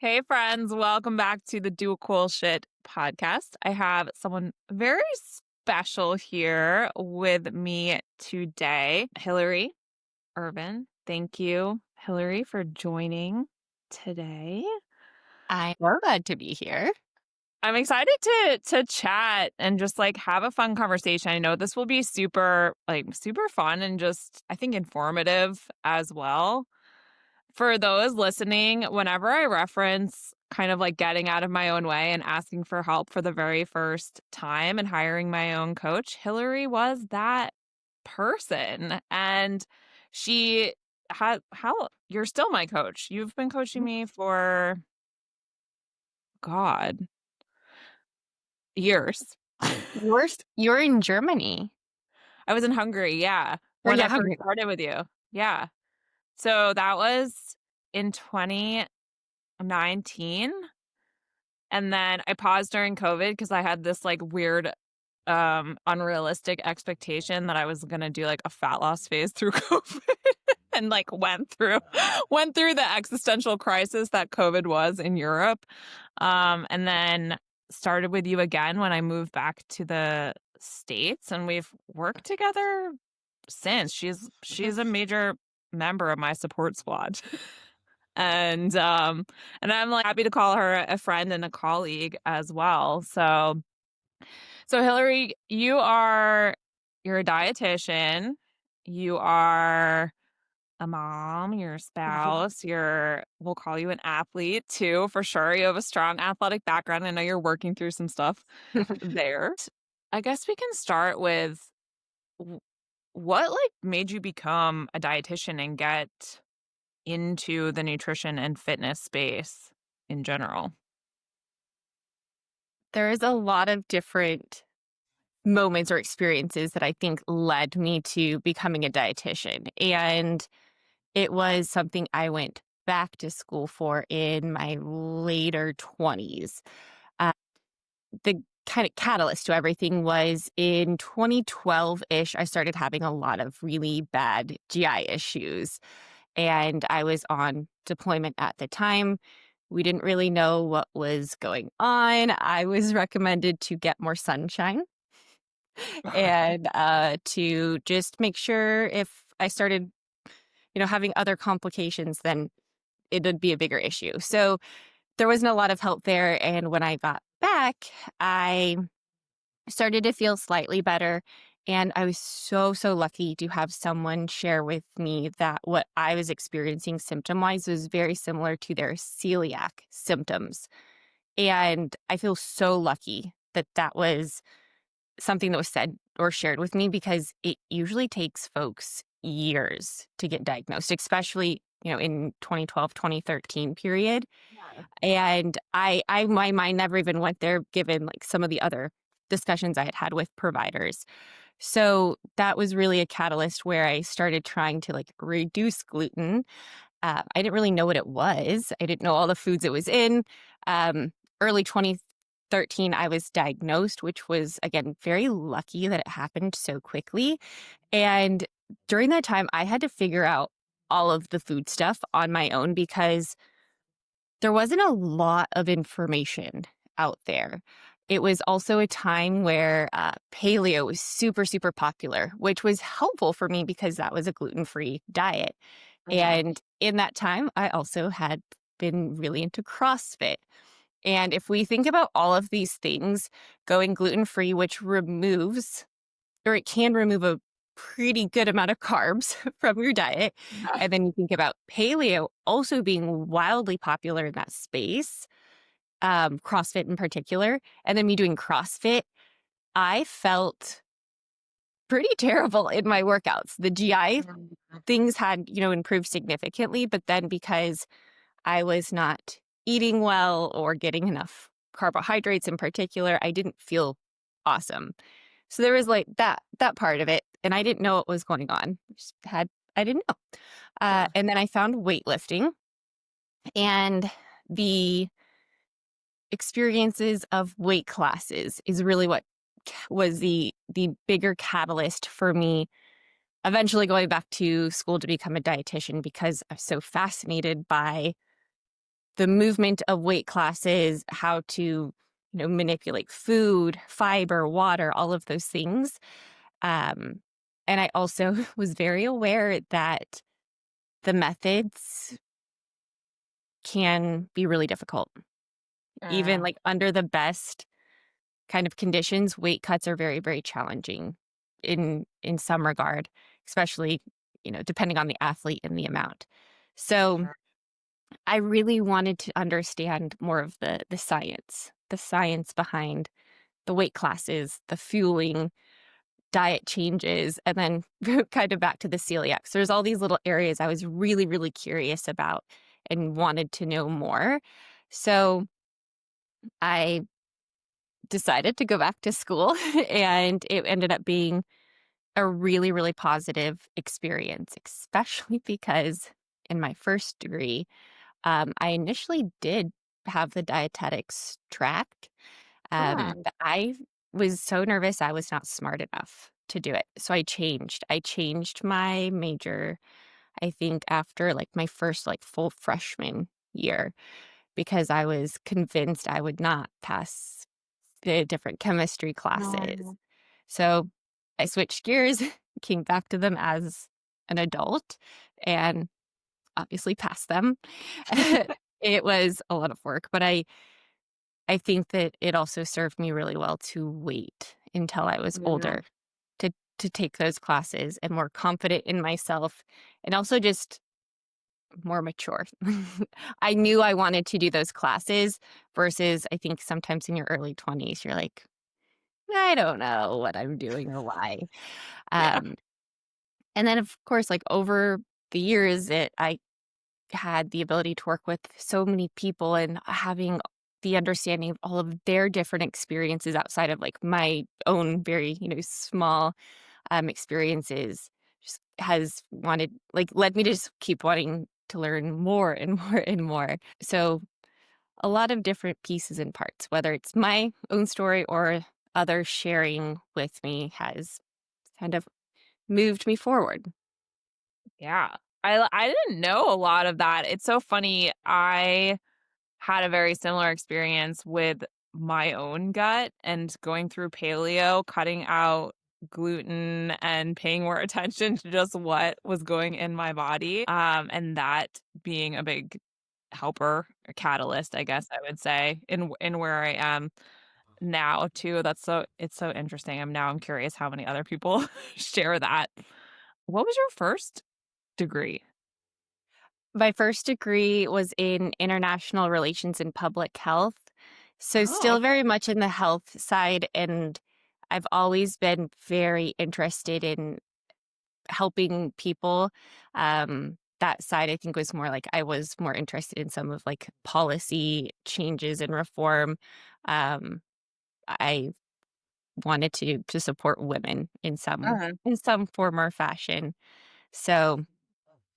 Hey, friends, welcome back to the Do Cool Shit podcast. I have someone very special here with me today, Hillary Ervin. Thank you, Hillary, for joining today. I'm glad to be here. I'm excited to chat and just have a fun conversation. I know this will be super fun and just I think informative as well. For those listening, whenever I reference kind of getting out of my own way and asking for help for the very first time and hiring my own coach, Hillary was that person. And she had, how, you're still my coach. You've been coaching me for, God, years. You're in Germany. I was in Hungary, yeah, Or when yeah, I first Hungary. started with you. Yeah. So that was in 2019. And then I paused during COVID because I had this weird, unrealistic expectation that I was gonna do a fat loss phase through COVID and went through the existential crisis that COVID was in Europe. And then started with you again when I moved back to the States, and we've worked together since. She's a major member of my support squad. And I'm happy to call her a friend and a colleague as well. So Hillary, you're a dietitian, you are a mom, you're a spouse, we'll call you an athlete too, for sure. You have a strong athletic background. I know you're working through some stuff there. I guess we can start with w- what made you become a dietitian and get into the nutrition and fitness space in general. There is a lot of different moments or experiences that I think led me to becoming a dietitian. And it was something I went back to school for in my later 20s. Uh, the kind of catalyst to everything was in 2012-ish, I started having a lot of really bad GI issues. And I was on deployment at the time. We didn't really know what was going on. I was recommended to get more sunshine and to just make sure if I started, having other complications, then it would be a bigger issue. So there wasn't a lot of help there. And when I got back, I started to feel slightly better. And I was so lucky to have someone share with me that what I was experiencing symptom wise was very similar to their celiac symptoms. And I feel so lucky that that was something that was said or shared with me because it usually takes folks years to get diagnosed, especially, in 2012, 2013 period. Yeah. And my mind never even went there given some of the other discussions I had had with providers. So that was really a catalyst where I started trying to reduce gluten. I didn't really know what it was. I didn't know all the foods it was in. Early 2013, I was diagnosed, which was, again, very lucky that it happened so quickly. And during that time, I had to figure out all of the food stuff on my own because there wasn't a lot of information out there. It was also a time where paleo was super popular, which was helpful for me because that was a gluten-free diet. Mhm. And in that time, I also had been really into CrossFit. And if we think about all of these things, going gluten-free, which removes, or it can remove a pretty good amount of carbs from your diet. Yeah. And then you think about paleo also being wildly popular in that space, CrossFit in particular. And then me doing CrossFit, I felt pretty terrible in my workouts. The GI Mhm. things had, improved significantly, but then because I was not eating well or getting enough carbohydrates in particular, I didn't feel awesome. So there was that part of it, and I didn't know what was going on. I didn't know. Yeah. And then I found weightlifting, and the experiences of weight classes is really what was the bigger catalyst for me eventually going back to school to become a dietitian because I'm so fascinated by the movement of weight classes, how to, manipulate food, fiber, water, all of those things. Um, and I also was very aware that the methods can be really difficult. Even Uh, like under the best kind of conditions, weight cuts are very, very challenging in some regard, especially, depending on the athlete and the amount. So sure. I really wanted to understand more of the science behind the weight classes, the fueling, diet changes, and then kind of back to the celiac. So there's all these little areas I was really, really curious about and wanted to know more. So I decided to go back to school and it ended up being a really, really positive experience, especially because in my first degree, I initially did have the dietetics tracked. Mm, But I was so nervous I was not smart enough to do it. So I changed. I changed my major, I think after like my first like full freshman year because I was convinced I would not pass the different chemistry classes. no. So I switched gears, came back to them as an adult, and obviously passed them. It was a lot of work, but I think that it also served me really well to wait until I was Yeah. older to take those classes and more confident in myself and also just more mature. I knew I wanted to do those classes versus I think sometimes in your early 20s you're like, I don't know what I'm doing or why. Yeah. Um, and then of course like over the years that I had the ability to work with so many people and having the understanding of all of their different experiences outside of like my own very, small experiences just has wanted like led me to just keep wanting to learn more and more and more. So a lot of different pieces and parts, whether it's my own story or others sharing with me has kind of moved me forward. Yeah. I didn't know a lot of that. It's so funny. I had a very similar experience with my own gut and going through paleo, cutting out gluten and paying more attention to just what was going in my body. And that being a big helper, a catalyst, I guess I would say, in where I am now too. It's so interesting. I'm curious how many other people share that. What was your first degree? My first degree was in international relations and public health. So, Oh, still very much in the health side. And I've always been very interested in helping people. That side, I think, was more like I was more interested in some of like policy changes and reform. Um, I wanted to support women uh-huh. in some form or fashion. So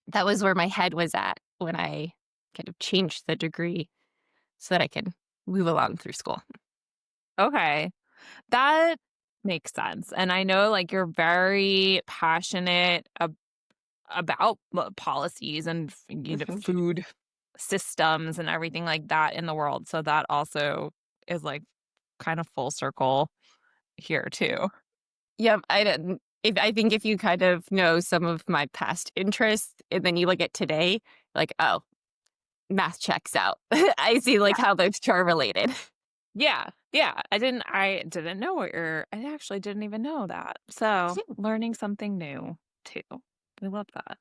that was where my head was at when I kind of changed the degree so that I could move along through school. Okay. That makes sense, and I know, like, you're very passionate about policies and Mhm. food systems and everything like that in the world, so that also is, like, kind of full circle here too. Yep, I didn't if I think if you kind of know some of my past interests and then you look at today, like, "Oh, math checks out." I see, like, how those 2 are related. Yeah, yeah, I didn't know what I actually didn't even know that, so learning something new too. I love that.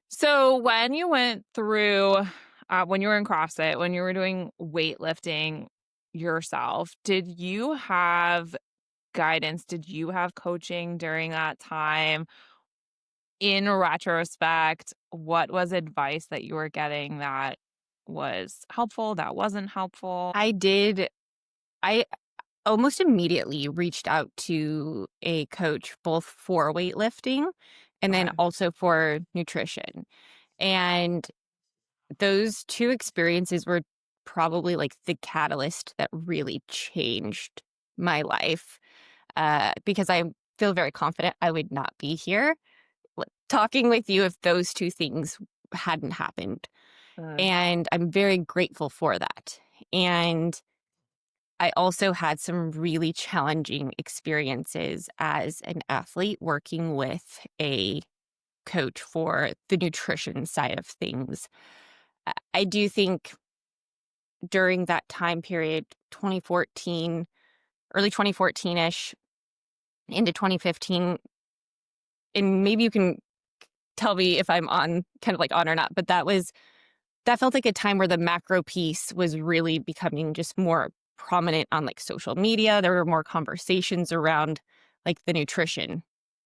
So when you went through, when you were in CrossFit, when you were doing weightlifting yourself, did you have guidance? Did you have coaching during that time? In retrospect, what was advice that you were getting that was helpful, that wasn't helpful? I did I almost immediately reached out to a coach both for weightlifting and then Okay. also for nutrition, and those 2 experiences were probably, like, the catalyst that really changed my life, because I feel very confident I would not be here, talking with you if those 2 things hadn't happened, Mhm. and I'm very grateful for that. And I also had some really challenging experiences as an athlete working with a coach for the nutrition side of things. I do think during that time period, 2014, early 2014-ish into 2015, and maybe you can tell me if I'm on kind of like on or not, but that felt like a time where the macro piece was really becoming just more prominent on like social media. There were more conversations around like the nutrition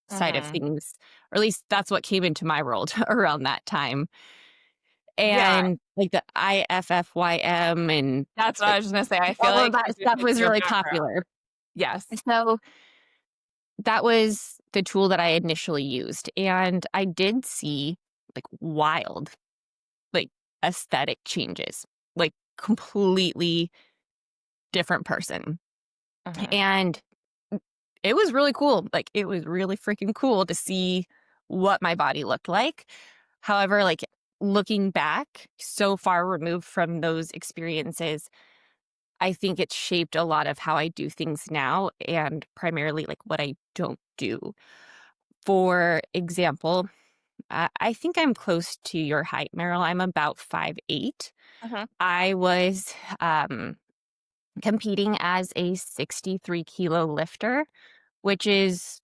side of Mhm. things, or at least that's what came into my world around that time. Yeah, And like the IFFYM and that's what I like was gonna say. I feel all of like that you did stuff it was your really background. popular. Yes. So that was the tool that I initially used. And I did see like wild, like aesthetic changes, like completely different person. Mhm. And it was really cool. Like it was really freaking cool to see what my body looked like. However, like looking back so far removed from those experiences, I think it shaped a lot of how I do things now and primarily like what I don't do. For example, I think I'm close to your height, Meryl. I'm about 5'8". Mhm. I was competing as a 63-kilo lifter, which is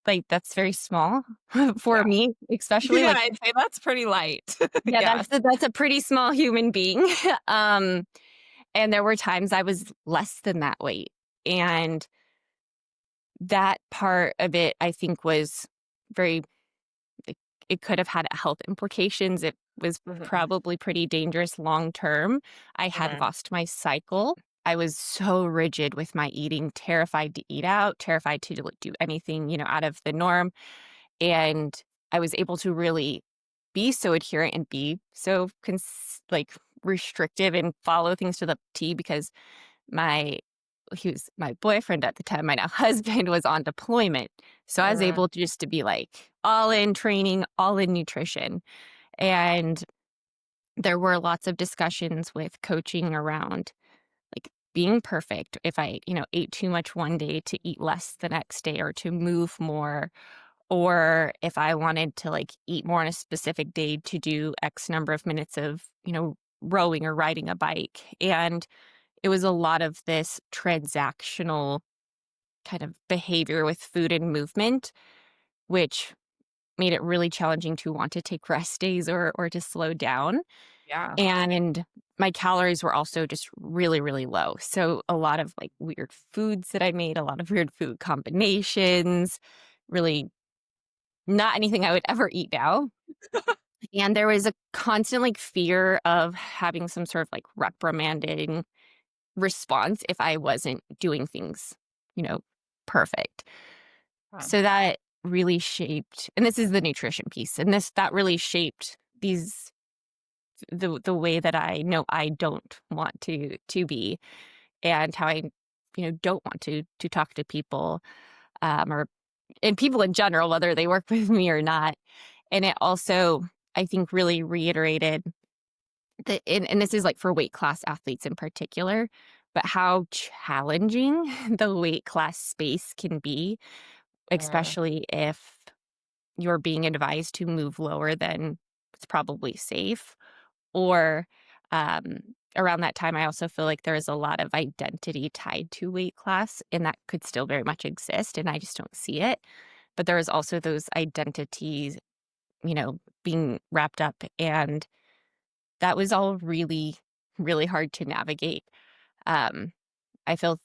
like that's very small for Yeah. me, especially Yeah, like I'd say that's pretty light. yeah, Yes. that's a pretty small human being. um, and there were times I was less than that weight, and that part of it, I think, was very it it could have had health implications. It was Mhm. probably pretty dangerous long term. I had Mhm. lost my cycle. I was so rigid with my eating, terrified to eat out, terrified to do anything, out of the norm. And I was able to really be so adherent and be so like restrictive and follow things to the T because my he was my boyfriend at the time, my now husband was on deployment. So I was Mhm. able to just to be like all in training, all in nutrition. And there were lots of discussions with coaching around like being perfect. If I, ate too much one day to eat less the next day or to move more, or if I wanted to like eat more on a specific day to do X number of minutes of, rowing or riding a bike. And it was a lot of this transactional kind of behavior with food and movement, which made it really challenging to want to take rest days or to slow down. Yeah. And my calories were also just really, really low. So a lot of like weird foods that I made, a lot of weird food combinations, really not anything I would ever eat now. And there was a constant like fear of having some sort of like reprimanding response if I wasn't doing things, you know, perfect. Um, So that really shaped, and this is the nutrition piece, and that really shaped the way that I know I don't want to be, and how I, don't want to talk to people, or and people in general, whether they work with me or not. And it also, I think, really reiterated that, and this is like for weight class athletes in particular, but how challenging the weight class space can be, mhm. especially if you're being advised to move lower than it's probably safe. Or um, around that time, I also feel like there is a lot of identity tied to weight class, and that could still very much exist, and I just don't see it. But there is also those identities, being wrapped up, and that was all really, really hard to navigate. Um, I feel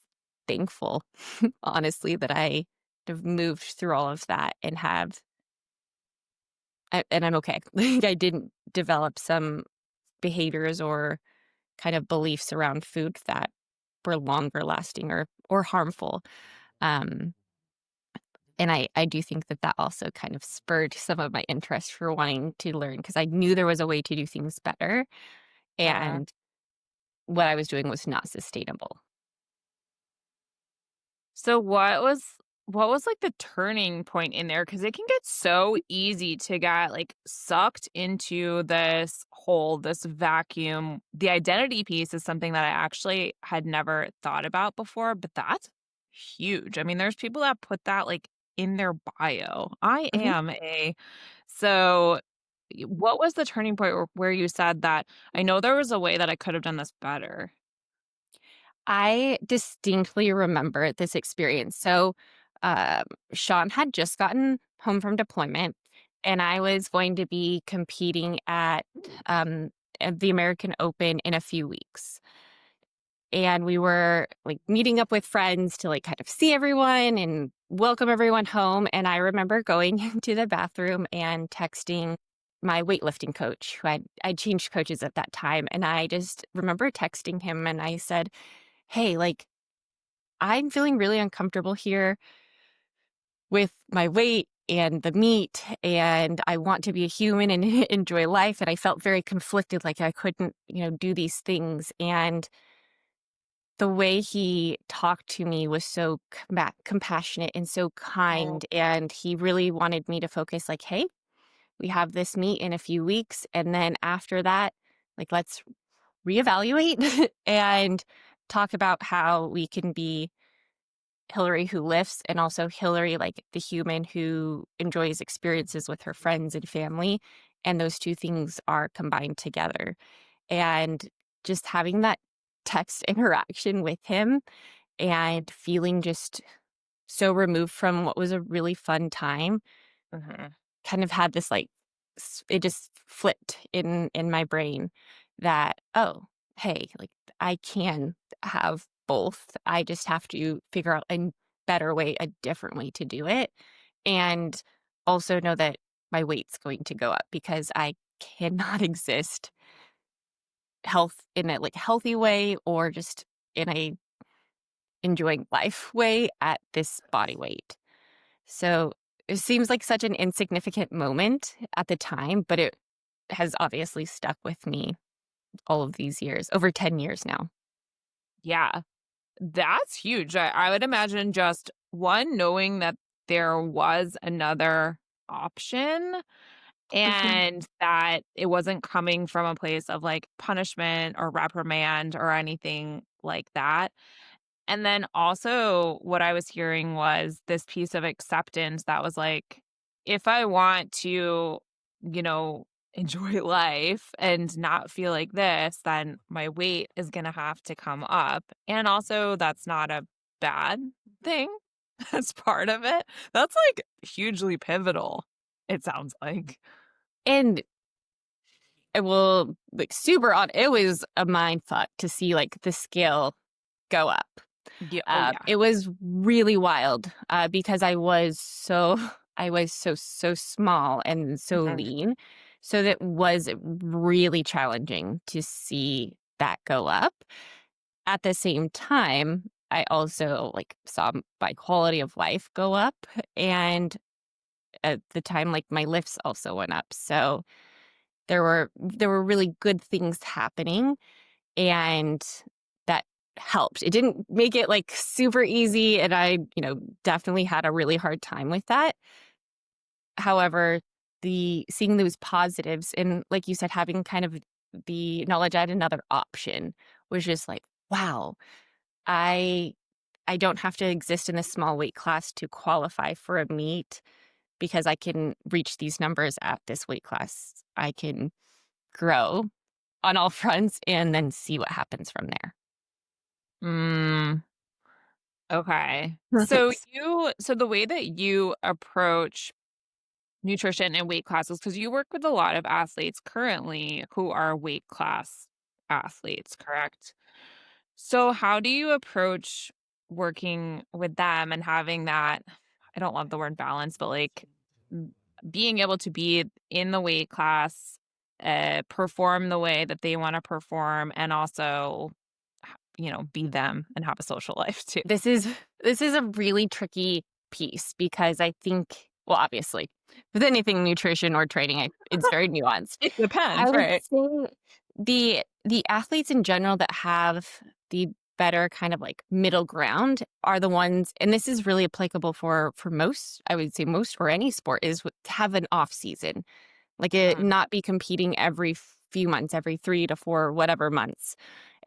thankful, honestly, that I have moved through all of that and and I'm okay. Like I didn't develop some behaviors or kind of beliefs around food that were longer lasting or harmful. Um, and I do think that that also kind of spurred some of my interest for wanting to learn because I knew there was a way to do things better, Mhm. and what I was doing was not sustainable. So what was what was, like, the turning point in there? Because it can get so easy to get, like, sucked into this hole, this vacuum. The identity piece is something that I actually had never thought about before, but that's huge. I mean, there's people that put that, like, in their bio. I Mhm. am a so, what was the turning point where you said that, "I know there was a way that I could have done this better?" I distinctly remember this experience. So, um, Sean had just gotten home from deployment, and I was going to be competing at the American Open in a few weeks. And we were like meeting up with friends to like kind of see everyone and welcome everyone home. And I remember going into the bathroom and texting my weightlifting coach, who I changed coaches at that time. And I just remember texting him and I said, "Hey, like, I'm feeling really uncomfortable here with my weight and the meat, and I want to be a human and enjoy life." And I felt very conflicted, like I couldn't, do these things. And the way he talked to me was so compassionate and so Oh. kind. And he really wanted me to focus, like, hey, we have this meet in a few weeks. And then after that, like, let's reevaluate and talk about how we can be Hillary who lifts and also Hillary, like the human who enjoys experiences with her friends and family. And those two things are combined together. And just having that text interaction with him and feeling just so removed from what was a really fun time Mhm. kind of had this like it just flipped in my brain that, oh, hey, like I can have both. I just have to figure out a better way, a different way to do it, and also know that my weight's going to go up because I cannot exist health in a like healthy way or just in a enjoying life way at this body weight. So it seems like such an insignificant moment at the time, but it has obviously stuck with me all of these years, over 10 years now. Yeah. That's huge. I would imagine just one, knowing that there was another option Mhm. and that it wasn't coming from a place of like punishment or reprimand or anything like that. And then also, what I was hearing was this piece of acceptance that was like, if I want to, you know, enjoy life and not feel like this, then my weight is going to have to come up. And also, that's not a bad thing. That's part of it. That's like hugely pivotal, it sounds like. And it will like super odd. It was a mind fuck to see like the scale go up. Yeah. Oh, yeah. It was really wild because I was so small and so Mhm. lean. So that was really challenging to see that go up. At the same time, I also like saw my quality of life go up, and at the time, like my lifts also went up. So there were really good things happening, and that helped. It didn't make it like super easy, and I, definitely had a really hard time with that. However, the seeing those positives and like you said, having kind of the knowledge I had another option was just like, wow, I I don't have to exist in a small weight class to qualify for a meet because I can reach these numbers at this weight class. I can grow on all fronts and then see what happens from Mm, okay. there. So the way that you approach nutrition and weight classes, because you work with a lot of athletes currently who are weight class athletes, correct? So how do you approach working with them and having that, I don't love the word balance, but like m- being able to be in the weight class, perform the way that they want to perform, and also, be them and have a social life too. This is a really tricky piece because I think, well, obviously, with anything nutrition or training, it's very nuanced. It I depends, would right? say the athletes in general that have the better kind of like middle ground are the ones, and this is really applicable for most, I would say most or any sport, is to have an off season, like it Mm, not be competing every few months, every 3 to 4 whatever months.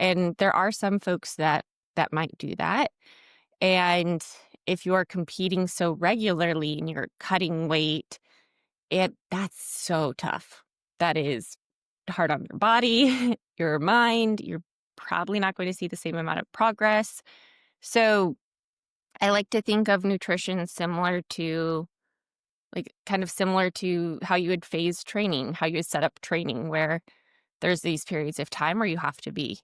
And there are some folks that might do that. And if you're competing so regularly and you're cutting weight, that's so tough. That is hard on your body, your mind. You're probably not going to see the same amount of progress. So I like to think of nutrition similar to, like, kind of similar to how you would phase training, how you would set up training, where there's these periods of time where you have to be,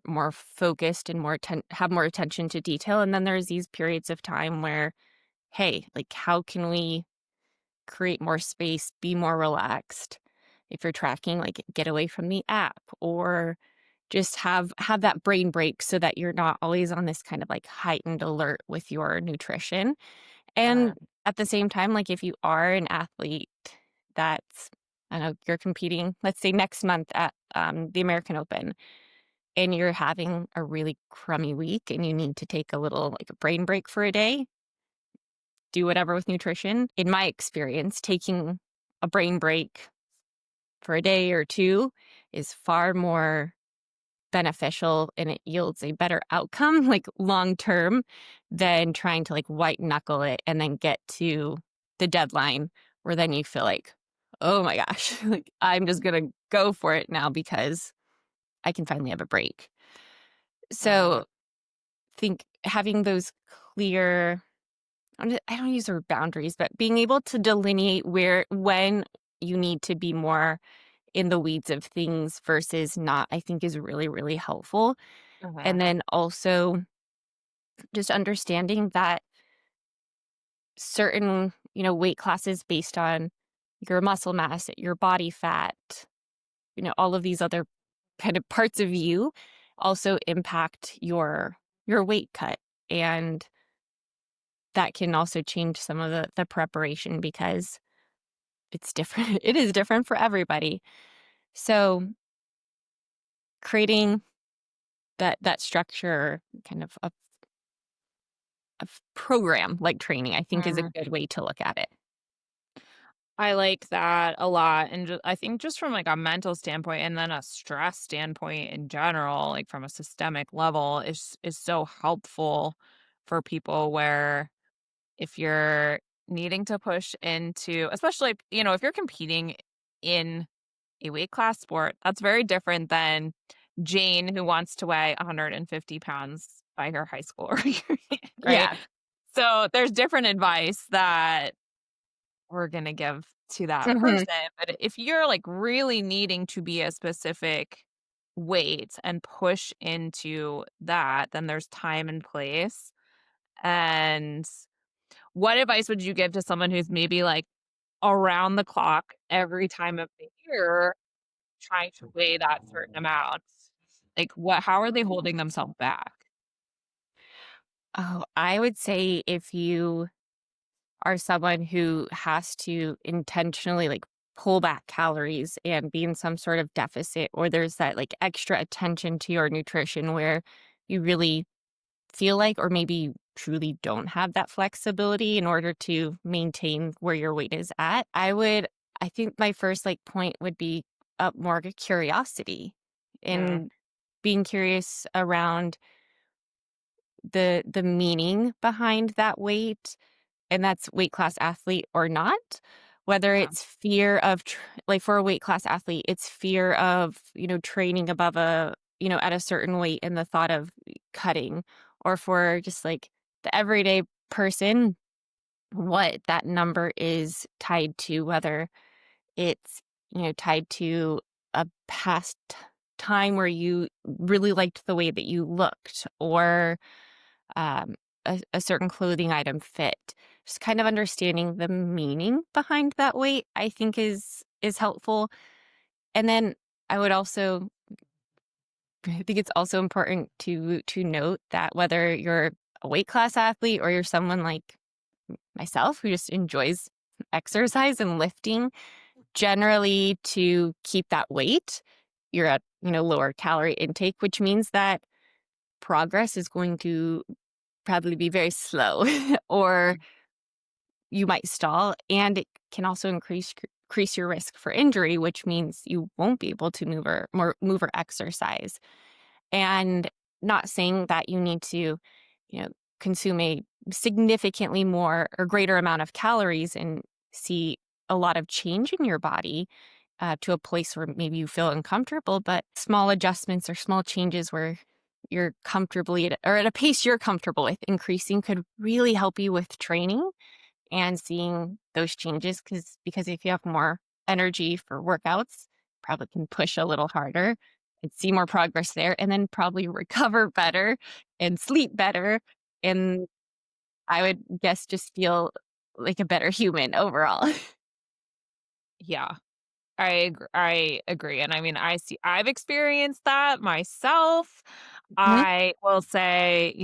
more focused and have more attention to detail. And then there's these periods of time where, hey, like, how can we create more space, be more relaxed? If you're tracking, like, get away from the app, or just have that brain break so that you're not always on this kind of like heightened alert with your nutrition. uh, And at the same time, like, if you are an athlete that's, I don't know, you're competing, let's say next month at the American Open, and you're having a really crummy week and you need to take a little, like, a brain break for a day, do whatever with nutrition. In my experience, taking a brain break for a day or two is far more beneficial, and it yields a better outcome, like, long term, than trying to, like, white knuckle it and then get to the deadline where then you feel like, "Oh my gosh, like, I'm just gonna go for it now because I can finally have a break." right. So, think having those clear, I don't use the word boundaries, but being able to delineate when you need to be more in the weeds of things versus not, I think is really, really helpful. Uh-huh. And then also just understanding that certain, weight classes based on your muscle mass, your body fat, all of these other kind of parts of you also impact your weight cut. And that can also change some of the preparation because it's different. It is different for everybody. So creating that structure, kind of program like training, I think is a Mm. good way to look at it. I like that a lot, and I think just from, like, a mental standpoint and then a stress standpoint in general, like, from a systemic level is so helpful for people where if you're needing to push into especially, if you're competing in a weight class sport, that's very different than Jane who wants to weigh 150 pounds by her high school reunion, right? Yeah. So, there's different advice that we're gonna give to that Mhm. person, but if you're, like, really needing to be a specific weight and push into that, then there's time and place, and what advice would you give to someone who's maybe, like, around the clock every time of the year trying to weigh that certain amount? Like, how are they holding themselves back? Oh, I would say if you are someone who has to intentionally, like, pull back calories and be in some sort of deficit, or there's that, like, extra attention to your nutrition where you really feel like, or maybe truly don't have that flexibility in order to maintain where your weight is at, I think my first, like, point would be more of a curiosity, Mm, and being curious around the meaning behind that weight, and that's weight class athlete or not. Whether yeah, it's fear of like, for a weight class athlete, it's fear of, training above at a certain weight and the thought of cutting, or for just like the everyday person, what that number is tied to, whether it's, tied to a past time where you really liked the way that you looked, or um, a certain clothing item fit. Just kind of understanding the meaning behind that weight, I think is helpful. And then I would also, I think it's also important to note that whether you're a weight class athlete or you're someone like myself who just enjoys exercise and lifting, generally to keep that weight, you're at, lower calorie intake, which means that progress is going to probably be very slow or you might stall, and it can also increase your risk for injury, which means you won't be able to move or exercise. And not saying that you need to, you know, consume a significantly more or greater amount of calories and see a lot of change in your body to a place where maybe you feel uncomfortable, but small adjustments or small changes where you're comfortably or at a pace you're comfortable with increasing could really help you with training and seeing those changes because if you have more energy for workouts, probably can push a little harder and see more progress there and then probably recover better and sleep better. And I would guess just feel like a better human overall. Yeah. I agree, and I mean, I've experienced that myself. Mhm. I will say,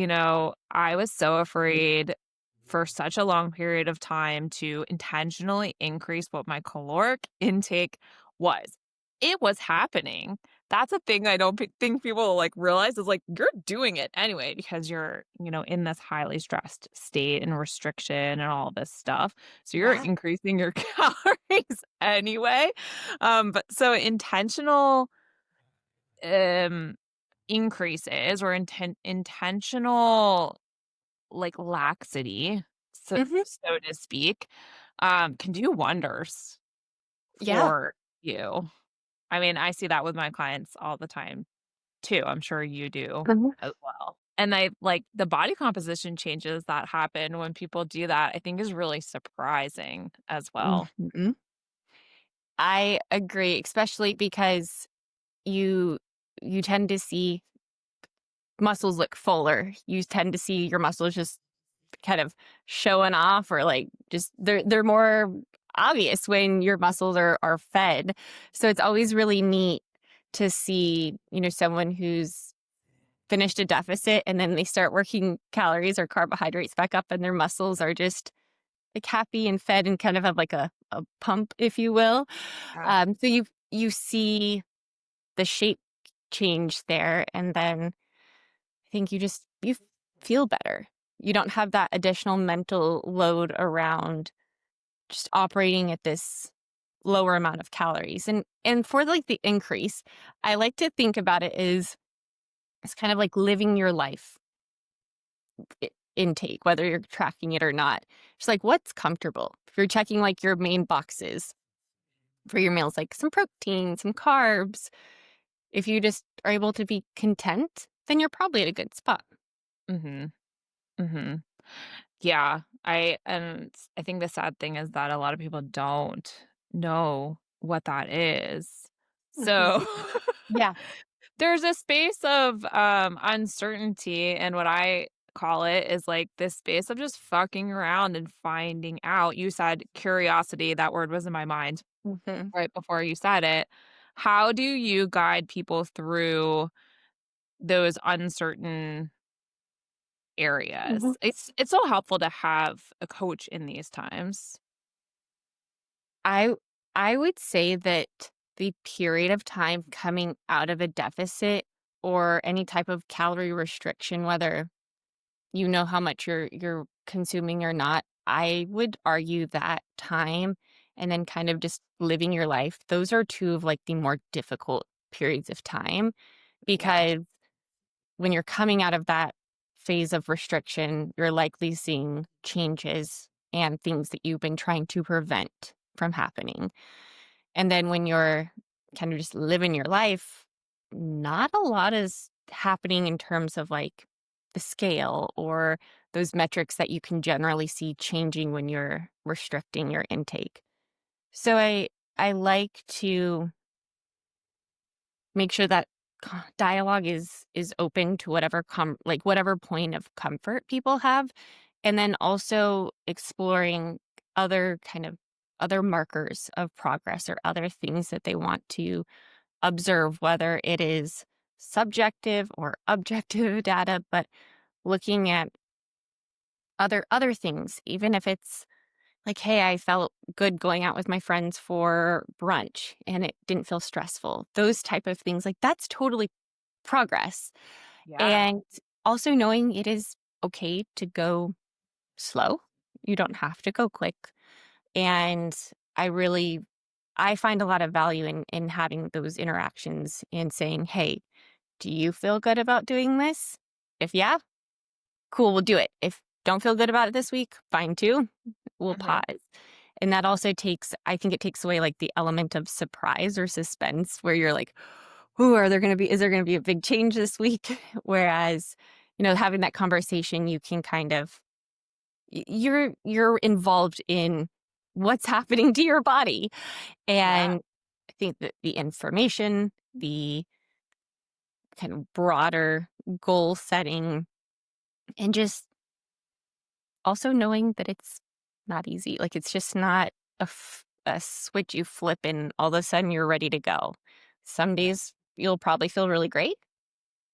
I was so afraid for such a long period of time to intentionally increase what my caloric intake was. It was happening. That's a thing I don't think people, like, realize is, like, you're doing it anyway because you're, in this highly stressed state and restriction and all this stuff. So you're Yeah. increasing your calories anyway. But so intentional, um, increases or intentional, like, laxity, Hmm. so to speak, can do wonders Yeah. for you. I mean, I see that with my clients all the time too. I'm sure you do Mhm. as well. And I like the body composition changes that happen when people do that, I think is really surprising as well. Mhm. I agree, especially because you you tend to see muscles look fuller. You tend to see your muscles just kind of showing off or like just they're more obvious when your muscles are fed. So it's always really neat to see, someone who's finished a deficit and then they start working calories or carbohydrates back up and their muscles are just like happy and fed and kind of have like a pump, if you will. Yeah. So you see the shape change there and then I think you feel better. You don't have that additional mental load around just operating at this lower amount of calories. And for like the increase, I like to think about it as it's kind of like living your life intake, whether you're tracking it or not. Just like what's comfortable. If you're checking like your main boxes for your meals, like some protein, some carbs, if you just are able to be content, then you're probably at a good spot. Mhm. Mhm. Yeah, I think the sad thing is that a lot of people don't know what that is. Mhm. So, Yeah. there's a space of, uncertainty, and what I call it is, like, this space of just fucking around and finding out. You said curiosity, that word was in my mind Mhm. right before you said it. How do you guide people through those uncertain Mhm. areas? It's so helpful to have a coach in these times. I I would say that the period of time coming out of a deficit or any type of calorie restriction, whether you know how much you're consuming or not, I would argue that time and then kind of just living your life, those are two of like the more difficult periods of time Yeah. because when you're coming out of that phase of restriction, you're likely seeing changes and things that you've been trying to prevent from happening. And then when you're kind of just living your life, not a lot is happening in terms of like the scale or those metrics that you can generally see changing when you're restricting your intake. So I like to make sure that dialogue is open to whatever like whatever point of comfort people have and then also exploring other kind of other markers of progress or other things that they want to observe whether it is subjective or objective data but looking at other things even if it's like hey I felt good going out with my friends for brunch and it didn't feel stressful those type of things like that's totally progress. Yeah. And also knowing it is okay to go slow. You don't have to go quick. And I really I find a lot of value in having those interactions and saying, "Hey, do you feel good about doing this? If yeah, cool, we'll do it. If don't feel good about it this week, fine too. We'll Mhm. pause." And that also takes I think it takes away like the element of surprise or suspense where you're like, "Ooh, is there gonna be a big change this week?" Whereas, having that conversation, you can kind of you're involved in what's happening to your body. Yeah. And I think that the information, the kind of broader goal setting, and just also knowing that it's not easy. Like it's just not a switch you flip and all of a sudden you're ready to go. Some Yeah. days you'll probably feel really great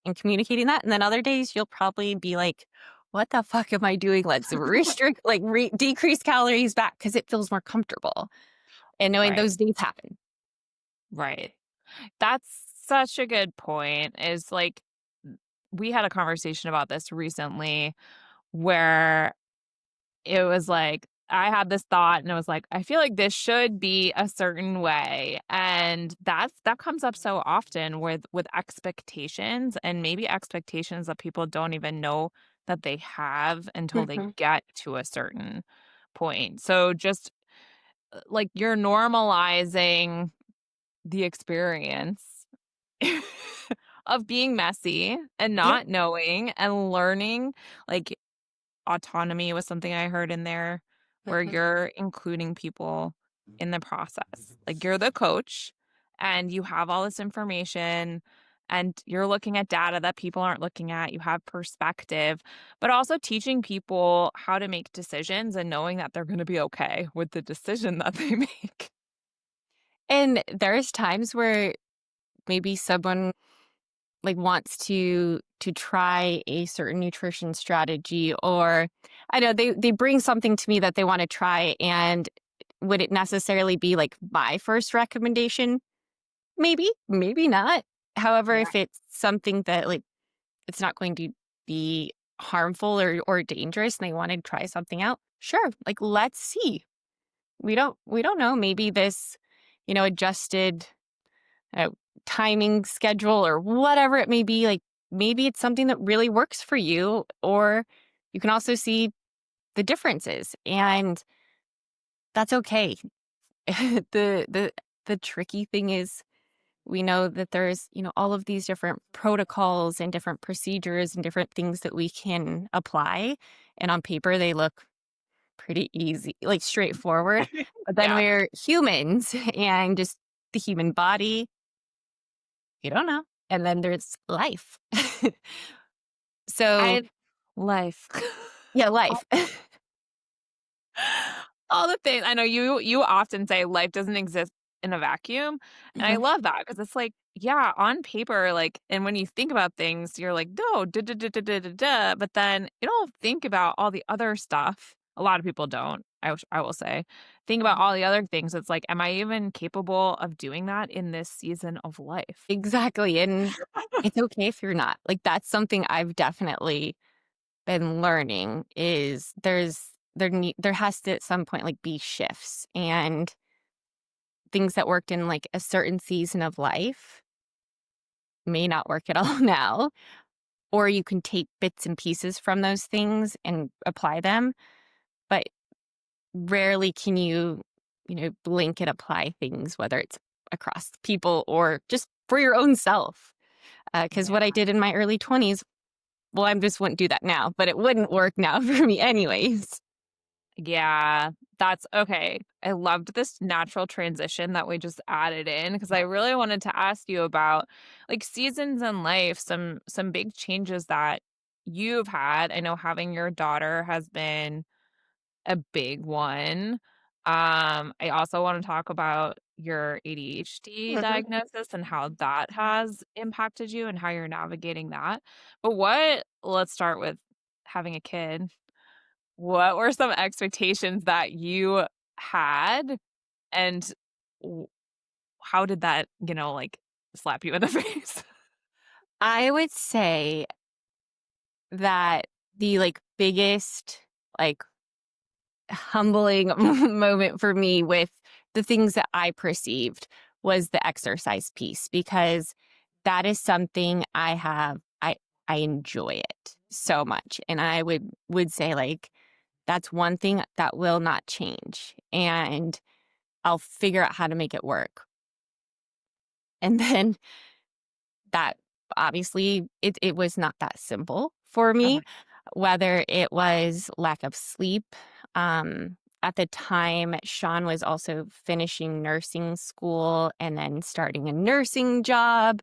in communicating that. And then other days you'll probably be like, what the fuck am I doing? Let's restrict, like decrease calories back because it feels more comfortable. And knowing Right. those days happen. Right. That's such a good point. Is like we had a conversation about this recently where it was like I had this thought and it was like, I feel like this should be a certain way. And that comes up so often with expectations and maybe expectations that people don't even know that they have until they Mhm. get to a certain point. So just like you're normalizing the experience of being messy and Yep. not knowing and learning, like, autonomy was something I heard in there, where Mhm. you're including people in the process. Like, you're the coach, and you have all this information, and you're looking at data that people aren't looking at, you have perspective, but also teaching people how to make decisions and knowing that they're gonna be okay with the decision that they make. And there's times where maybe someone like wants to try a certain nutrition strategy, or I know they bring something to me that they want to try, and would it necessarily be like my first recommendation? Maybe, maybe not. However, Yeah. if it's something that like it's not going to be harmful or dangerous and they want to try something out, sure. Like let's see. We don't know. Maybe this, adjusted uh, timing schedule or whatever it may be, like maybe it's something that really works for you, or you can also see the differences, and that's okay. The tricky thing is we know that there's, all of these different protocols and different procedures and different things that we can apply. And on paper, they look pretty easy, like straightforward. But then Yeah. we're humans and just the human body, you don't know. And then there's life. So, I life. yeah, All life. all the things I know you often say life doesn't exist in a vacuum, and I Mhm. love that because it's like, yeah, on paper, like, and when you think about things, you're like, "No, da, da, da, da, da, da, da," but then you don't think about all the other stuff. A lot of people don't, I will say. Think about Mhm. all the other things. It's like, am I even capable of doing that in this season of life? Exactly. And it's okay if you're not. Like that's something I've definitely been learning is there has to at some point like be shifts, and things that worked in like a certain season of life may not work at all now. Or you can take bits and pieces from those things and apply them, but rarely can you, blanket apply things, whether it's across people or just for your own self. Because Yeah. what I did in my early 20s, well, I just wouldn't do that now, but it wouldn't work now for me anyways. Yeah, that's okay. I loved this natural transition that we just added in because I really wanted to ask you about like seasons in life, some big changes that you've had. I know having your daughter has been a big one. I also want to talk about your ADHD Mhm. diagnosis and how that has impacted you and how you're navigating that. But let's start with having a kid. What were some expectations that you had, and w how did that, like, slap you in the face? I would say that the, like, biggest, like, humbling moment for me with the things that I perceived was the exercise piece, because that is something I enjoy it so much, and I would say, like, that's one thing that will not change, and I'll figure out how to make it work. And then that obviously it was not that simple for Uh-huh. me, whether it was lack of sleep. At the time, Sean was also finishing nursing school and then starting a nursing job.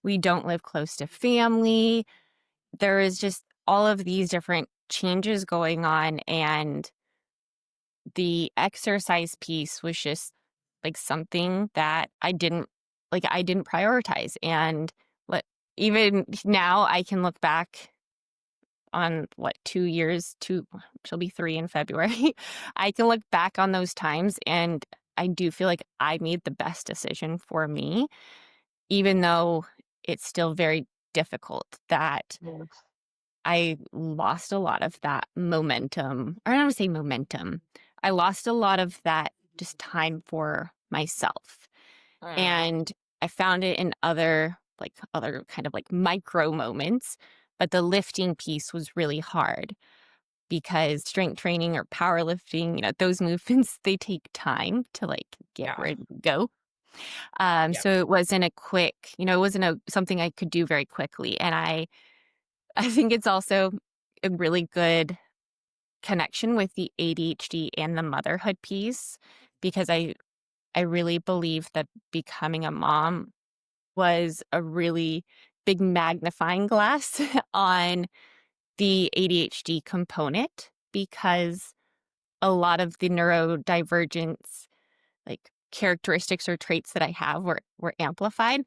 We don't live close to family. There is just all of these different changes going on, and the exercise piece was just like something that I didn't prioritize. And what even now I can look back on what 2 years, two she'll be 3 in February. I can look back on those times and I do feel like I made the best decision for me, even though it's still very difficult that Yes. I lost a lot of that momentum. Or I don't wanna say momentum. I lost a lot of that just time for myself. Mm. And I found it in other kind of like micro moments, but the lifting piece was really hard because strength training or powerlifting, those movements, they take time to like get Yeah. ready to go. Yep. So it wasn't a quick, it wasn't something I could do very quickly. And I think it's also a really good connection with the ADHD and the motherhood piece, because I really believe that becoming a mom was a really big magnifying glass on the ADHD component, because a lot of the neurodivergence, like, characteristics or traits that I have were amplified,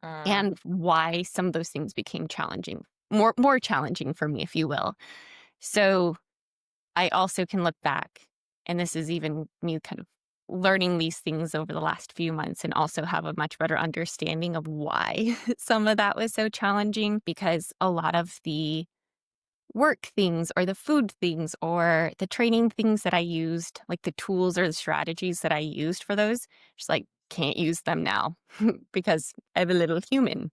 Mm. and why some of those things became challenging, more challenging for me, if you will. So I also can look back, and this is even me kind of learning these things over the last few months, and also have a much better understanding of why some of that was so challenging, because a lot of the work things or the food things or the training things that I used, like the tools or the strategies that I used for those, just like can't use them now because I'm a little human.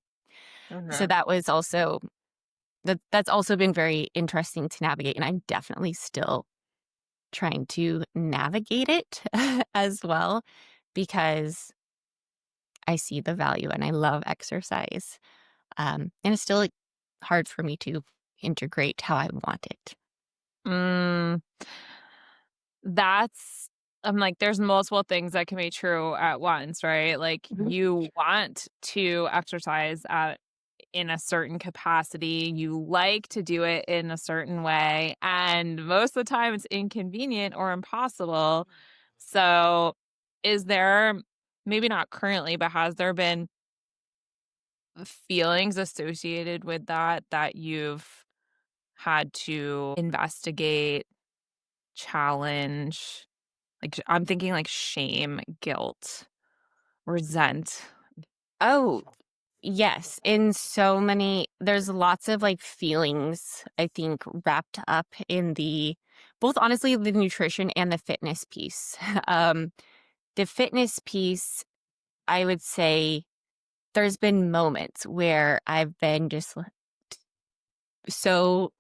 So Mhm. that was also that's also been very interesting to navigate, and I'm definitely still trying to navigate it as well, because I see the value and I love exercise. And it's still like, hard for me to integrate how I want it. Mm. That's I'm like, there's multiple things that can be true at once, right? Like, Mhm. you want to exercise at in a certain capacity, you like to do it in a certain way, and most of the time it's inconvenient or impossible. So, is there maybe not currently, but has there been feelings associated with that you've had to investigate, challenge? Like, I'm thinking like shame, guilt, resent. Oh, yes. In so many, there's lots of like feelings, I think, wrapped up in both honestly, the nutrition and the fitness piece. um, the fitness piece, I would say there's been moments where I've been just so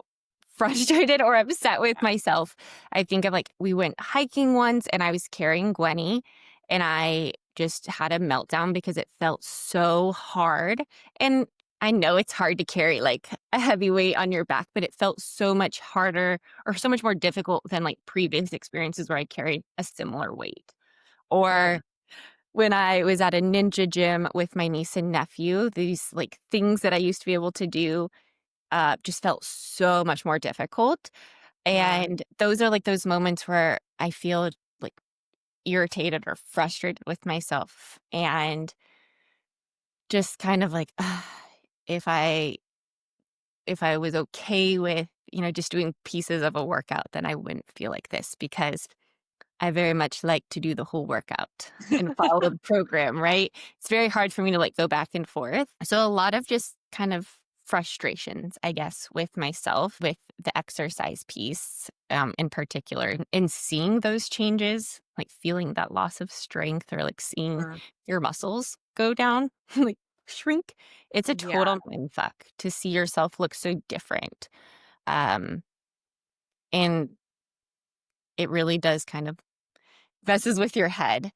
frustrated or upset with myself. I think of like we went hiking once and I was carrying Gwenny and I just had a meltdown because it felt so hard. And I know it's hard to carry like a heavy weight on your back, but it felt so much harder or so much more difficult than like previous experiences where I carried a similar weight. Mm, Or when I was at a ninja gym with my niece and nephew, these like things that I used to be able to do just felt so much more difficult. mm, And those are like those moments where I feel like irritated or frustrated with myself, and just kind of like, if I if I was okay with, just doing pieces of a workout, then I wouldn't feel like this, because I very much like to do the whole workout and follow the program, right? It's very hard for me to like go back and forth. So a lot of just kind of frustrations, I guess, with myself, with the exercise piece, in particular, and seeing those changes, like feeling that loss of strength or like seeing Sure. your muscles go down, like shrink. It's a Yeah. total mindfuck to see yourself look so different. Um, and it really does kind of messes with your head.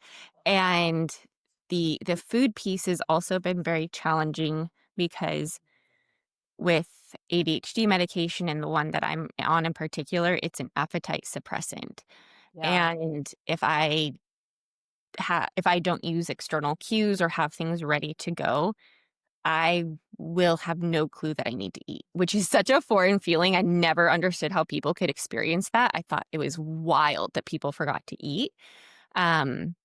And the food piece has also been very challenging because with ADHD medication and the one that I'm on in particular, it's an appetite suppressant. Yeah. And if I don't use external cues or have things ready to go, I will have no clue that I need to eat, which is such a foreign feeling. I never understood how people could experience that. I thought it was wild that people forgot to eat. Um,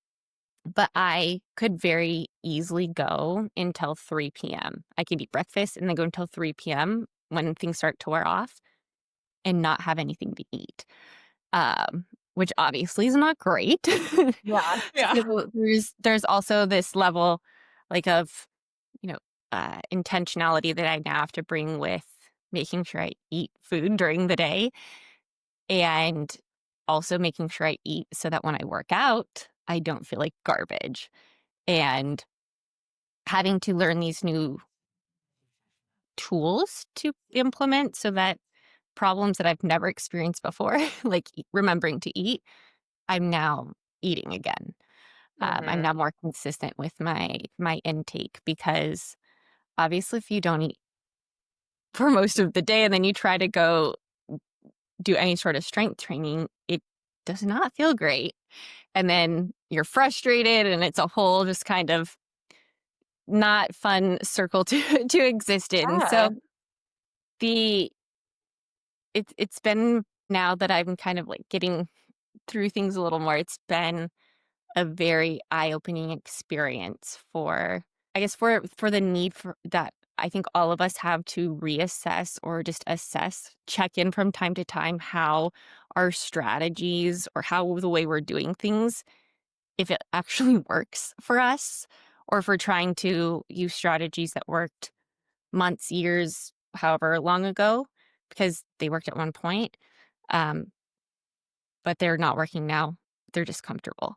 but I could very easily go until 3 p.m. I could eat breakfast and then go until 3 p.m. when things start to wear off and not have anything to eat, um, which obviously is not great. Yeah. Yeah. So there's also this level like of, you know, intentionality that I now have to bring with making sure I eat food during the day and also making sure I eat so that when I work out, I don't feel like garbage. And having to learn these new tools to implement so that problems that I've never experienced before, like remembering to eat, I'm now eating again. I'm Mhm. now more consistent with my intake because obviously, if you don't eat for most of the day and then you try to go do any sort of strength training, it does not feel great. And then you're frustrated, and it's a whole just kind of not fun circle to to exist in. Yeah. So the it's been now that I'm kind of like getting through things a little more, it's been a very eye-opening experience for I guess for the need for that I think all of us have to reassess or just assess, check in from time to time how our strategies or how the way we're doing things, if it actually works for us, or if we're trying to use strategies that worked months, years, however long ago, because they worked at one point, um, but they're not working now. They're just comfortable.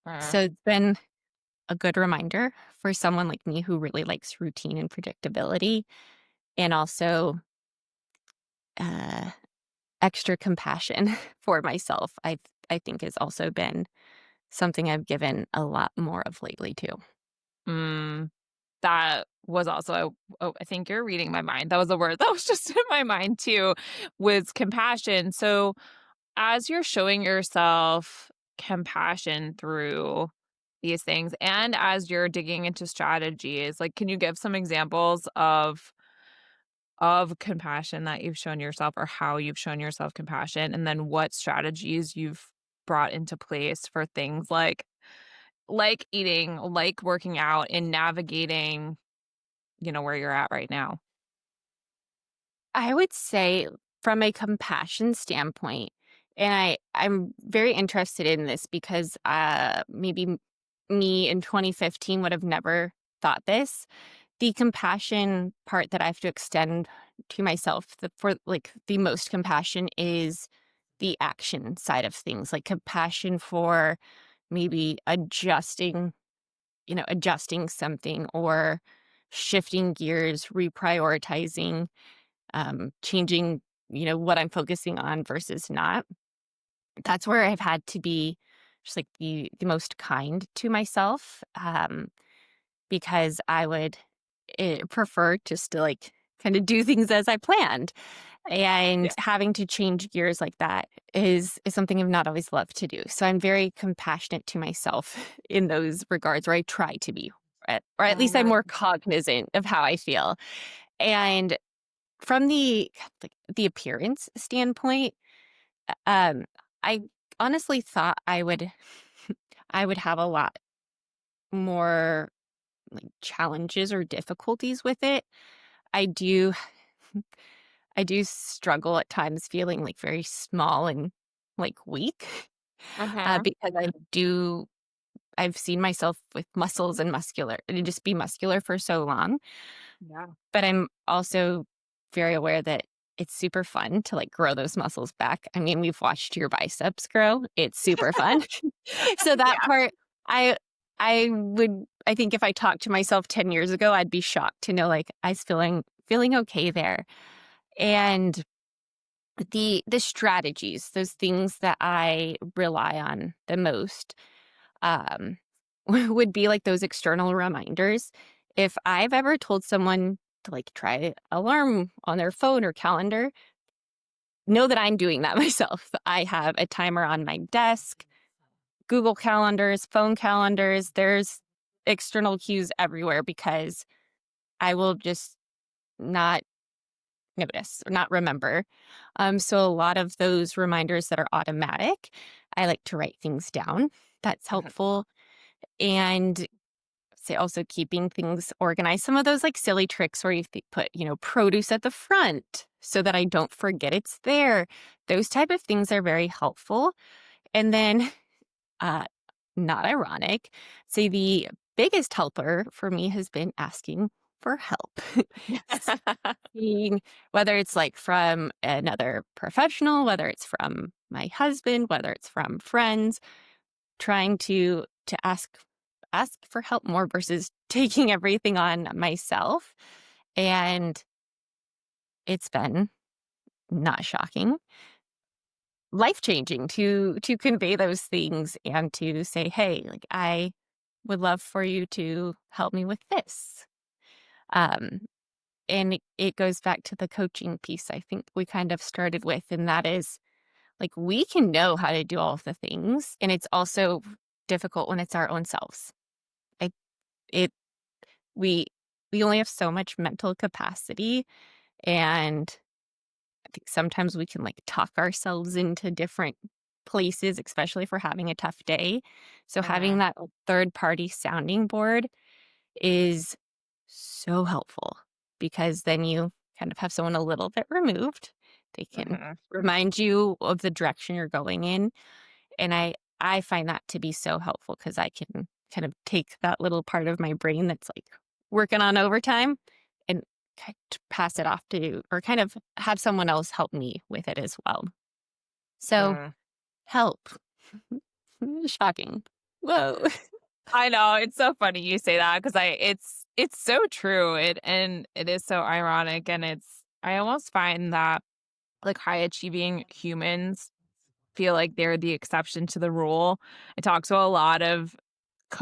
Uh, So it's been a good reminder for someone like me who really likes routine and predictability, and also uh, extra compassion for myself. I think has also been something I've given a lot more of lately too. mm, that was also I think you're reading my mind. That was a word that was just in my mind too, was compassion. So, as you're showing yourself compassion through these things and as you're digging into strategies, like, can you give some examples of compassion that you've shown yourself or how you've shown yourself compassion, and then what strategies you've brought into place for things like eating, like working out, and navigating, where you're at right now? I would say from a compassion standpoint, and I'm very interested in this because me in 2015 would have never thought this. The compassion part that I have to extend to myself for like the most compassion is the action side of things, like compassion for maybe adjusting something or shifting gears, reprioritizing, changing, what I'm focusing on versus not. That's where I've had to be just like the most kind to myself, because I would prefer just to like kind of do things as I planned. And Yeah. having to change gears like that is something I've not always loved to do. So I'm very compassionate to myself in those regards, or I try to be, or at least I'm more Mhm. cognizant of how I feel. And from the appearance standpoint, um, I honestly thought I would have a lot more like challenges or difficulties with it. I do I do struggle at times feeling like very small and like weak, Mhm. because I've seen myself with muscles and just be muscular for so long. Yeah. But I'm also very aware that it's super fun to, like, grow those muscles back. I mean, we've watched your biceps grow. It's super fun. So that Yeah. part, I I think if I talked to myself 10 years ago, I'd be shocked to know, like, I was feeling okay there. And the strategies, those things that I rely on the most, um, would be like those external reminders. If I've ever told someone to like try alarm on their phone or calendar, know that I'm doing that myself. I have a timer on my desk, Google calendars, phone calendars. There's external cues everywhere because I will just not notice or not remember. So a lot of those reminders that are automatic, I like to write things down. That's Mhm. helpful. And say also keeping things organized. Some of those like silly tricks where you put, produce at the front so that I don't forget it's there. Those type of things are very helpful. And then, uh, not ironic, say the biggest helper for me has been asking for help. Seeing whether it's like from another professional, whether it's from my husband, whether it's from friends, trying to ask for help more versus taking everything on myself. And it's been not shocking, life-changing to convey those things and to say, "Hey, like I would love for you to help me with this." Um and it goes back to the coaching piece I think we kind of started with, and that is like we can know how to do all of the things, and it's also difficult when it's our own selves. I it we we only have so much mental capacity, and I think sometimes we can like talk ourselves into different places, especially if we're having a tough day. So having Mhm. that third party sounding board is so helpful because then you kind of have someone a little bit removed. They can Mhm. remind you of the direction you're going in. And I find that to be so helpful because I can kind of take that little part of my brain that's like working on overtime and pass it off to or kind of have someone else help me with it as well. So Mm. help. Shocking. Whoa. I know, it's so funny you say that because it's so true, and it is so ironic, and I almost find that, like, high achieving humans feel like they're the exception to the rule. I talk to a lot of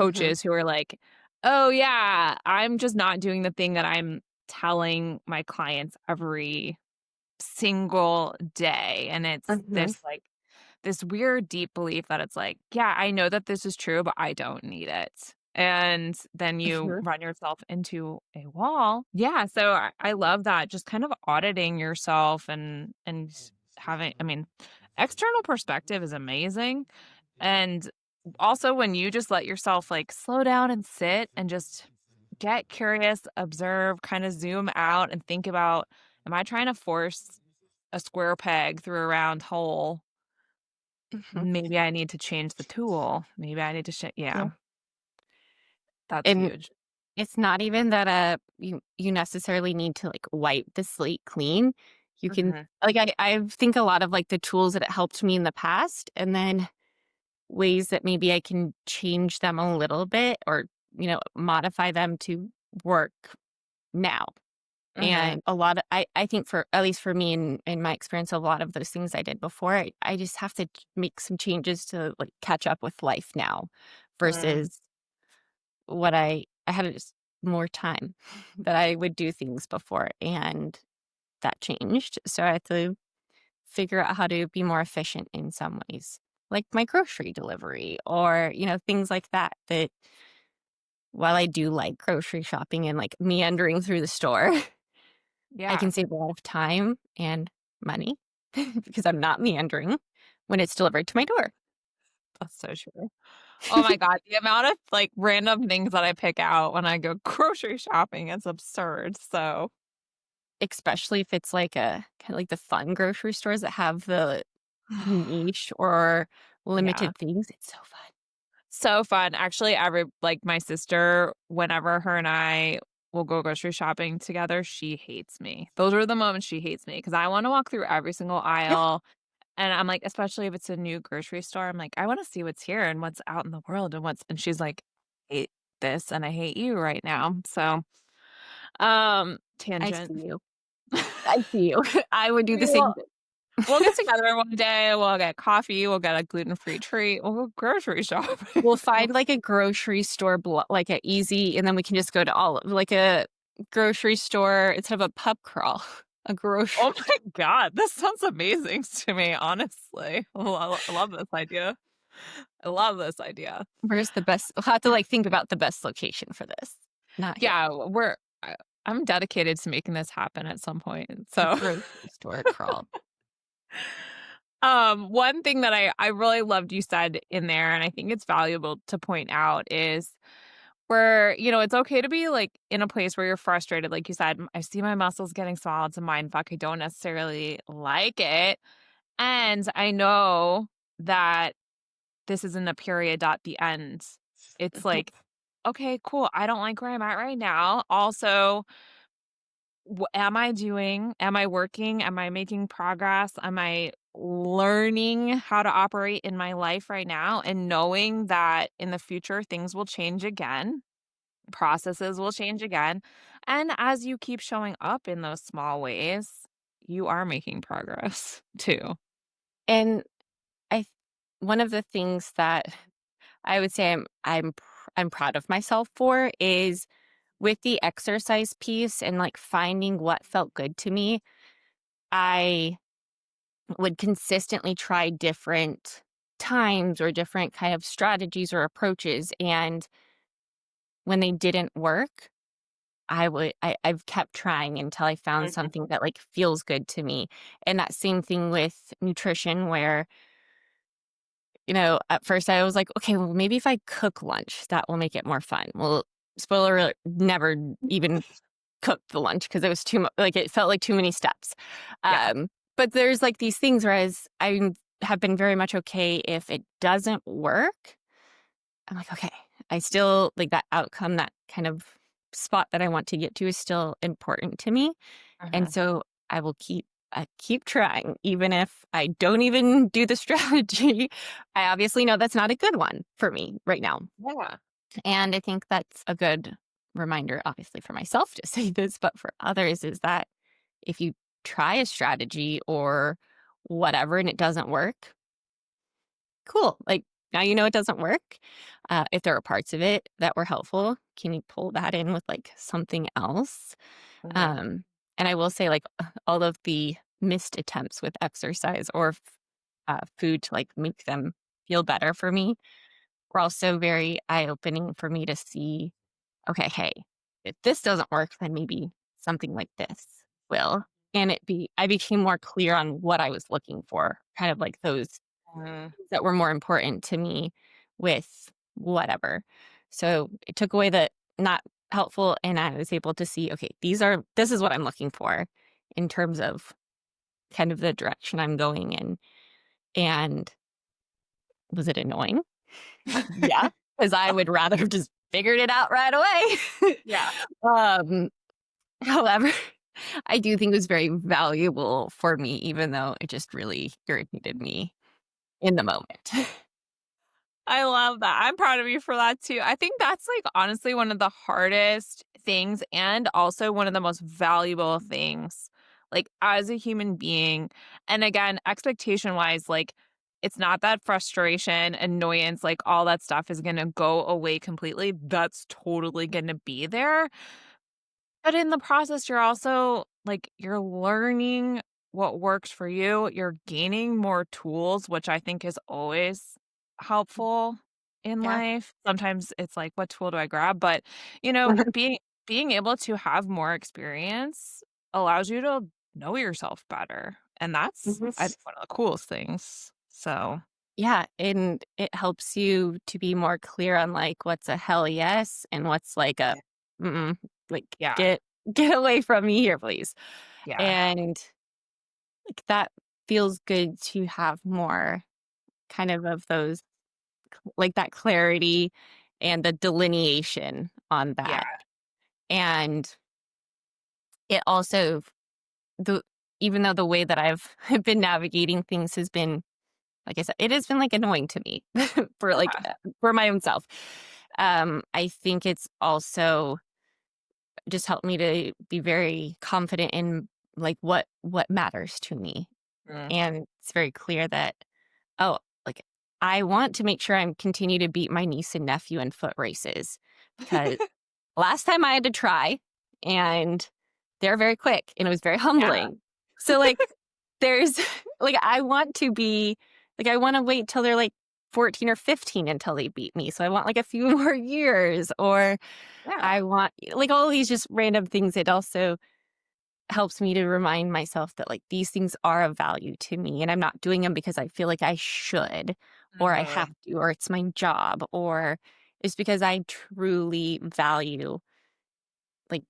Hmm. coaches who are like, "Oh, yeah, I'm just not doing the thing that I'm telling my clients every single day," and it's Hmm. this, like, this weird deep belief that it's like, "Yeah, I know that this is true, but I don't need it." And then you Hmm. run yourself into a wall. Yeah, so I love that, just kind of auditing yourself and having I mean, external perspective is amazing, and also when you just let yourself, like, slow down and sit and just get curious, observe, kinda zoom out and think about, "Am I trying to force a square peg through a round hole? Hmm. Maybe I need to change the tool. Maybe I need to yeah, Yeah. that's And huge." it's not even that you necessarily need to like wipe the slate clean. You can Mhm, like I think a lot of like the tools that it helped me in the past and then ways that maybe I can change them a little bit or, modify them to work now. mhm, And a lot of I think for at least for me in my experience, a lot of those things I did before, I just have to make some changes to like catch up with life now mm, versus what I had just more time that I would do things before and that changed. So I had to figure out how to be more efficient in some ways, like my grocery delivery or, things like that. That while I do like grocery shopping and like meandering through the store, I yeah, can save a lot of time and money because I'm not meandering when it's delivered to my door. that's so true. Oh my god, the amount of, like, random things that I pick out when I go grocery shopping is absurd, so Especially if it's like a kind of like the fun grocery stores that have the niche or yeah. limited things. It's so fun. So fun. Actually, every like, my sister, whenever her and I we'll go grocery shopping together, she hates me. Those are the moments she hates me because I wanna walk through every single Yeah. aisle, and I'm like especially if it's a new grocery store, I'm like, "I wanna see what's here and what's out in the world and what's" and she's like, "Hate this and I hate you right now." So, I see tangent. you. I see you. I would do We the will same thing. we'll get together one day, we'll get coffee, we'll get a gluten-free treat, we'll go grocery shopping. We'll find, like, a grocery store like, a easy and then we can just go to all of like, a grocery store instead of a pub crawl, a grocery Oh my god, this sounds amazing to me, honestly. I love this idea. I love this idea. where's the best we'll have to, like, think about the best location for this. Not here. Yeah, I'm dedicated to making this happen at some point, A so grocery store crawl. one thing that I really loved you said in there, and I think it's valuable to point out is where, it's okay to be, like, in a place where you're frustrated, like you said, "I see my muscles getting small, it's a mind fuck, I don't necessarily like it, and I know that this isn't a period dot the end." It's Mhm. like, "Okay, cool, I don't like where I'm at right now, also, am I working? Am I making progress? Am I learning how to operate in my life right now?" And knowing that in the future, things will change again, processes will change again, and as you keep showing up in those small ways, you are making progress too. And I th one of the things that I would say I'm proud of myself for is with the exercise piece and, like, finding what felt good to me, I would consistently try different times or different kind of strategies or approaches, and when they didn't work, I've kept trying until I found Mhm. something that, like, feels good to me, and that same thing with nutrition where, at first I was like, "Okay, well, maybe if I cook lunch, that will make it more fun." Well, spoiler alert, never even cooked the lunch because it was too like, it felt like too many steps. Yeah. But there's, like, these things whereas I have been very much okay if it doesn't work, I'm like, "Okay, I still like, that outcome, that kind of spot that I want to get to is still important to me." And Mhm. so I keep trying even if I don't even do the strategy. I obviously know that's not a good one for me right now. Yeah. And I think that's a good reminder, obviously, for myself to say this, but for others, is that if you try a strategy or whatever and it doesn't work, cool. Like now you know it doesn't work. If there are parts of it that were helpful, can you pull that in with like something else? Mhm. Um, and I will say, like, all of the missed attempts with exercise or food to like make them feel better for me were also very eye opening for me to see, okay, hey, if this doesn't work, then maybe something like this will. And I became more clear on what I was looking for, kind of like those Mhm. things that were more important to me with whatever. So it took away the not helpful and I was able to see, okay, this is what I'm looking for in terms of kind of the direction I'm going in. And was it annoying? Yeah, because I would rather have just figured it out right away. Yeah. um, However, I do think it was very valuable for me, even though it just really irritated me in the moment. I love that. I'm proud of you for that too. I think that's like honestly one of the hardest things and also one of the most valuable things like as a human being. And again, expectation wise, like it's not that frustration, annoyance, like all that stuff is going to go away completely. That's totally going to be there. But in the process, you're also like you're learning what works for you. You're gaining more tools, which I think is always helpful in Yeah. life. Sometimes it's like, what tool do I grab? But being able to have more experience allows you to know yourself better. And that's Mhm. I think one of the coolest things. So Yeah, and it helps you to be more clear on, like, what's a hell yes and what's like a, yeah, "Mm-mm, like, yeah, get away from me here, please." yeah, And, like, that feels good to have more kind of those like, that clarity and the delineation on yeah, that. And it also the even though the way that I've been navigating things has been, like I said, it has been like annoying to me for like Yeah. for my own self. I think it's also just helped me to be very confident in like what matters to me. Mm. And it's very clear that, oh, like I want to make sure I'm continue to beat my niece and nephew in foot races because last time I had to try and they're very quick and it was very Yeah. humbling. So like there's like I want to be like I want to wait till they're like 14 or 15 until they beat me. So I want like a few more years, or Yeah. I want like all these just random things. It also helps me to remind myself that like these things are of value to me and I'm not doing them because I feel like I should or I have Mhm. to or it's my job or it's because I truly value like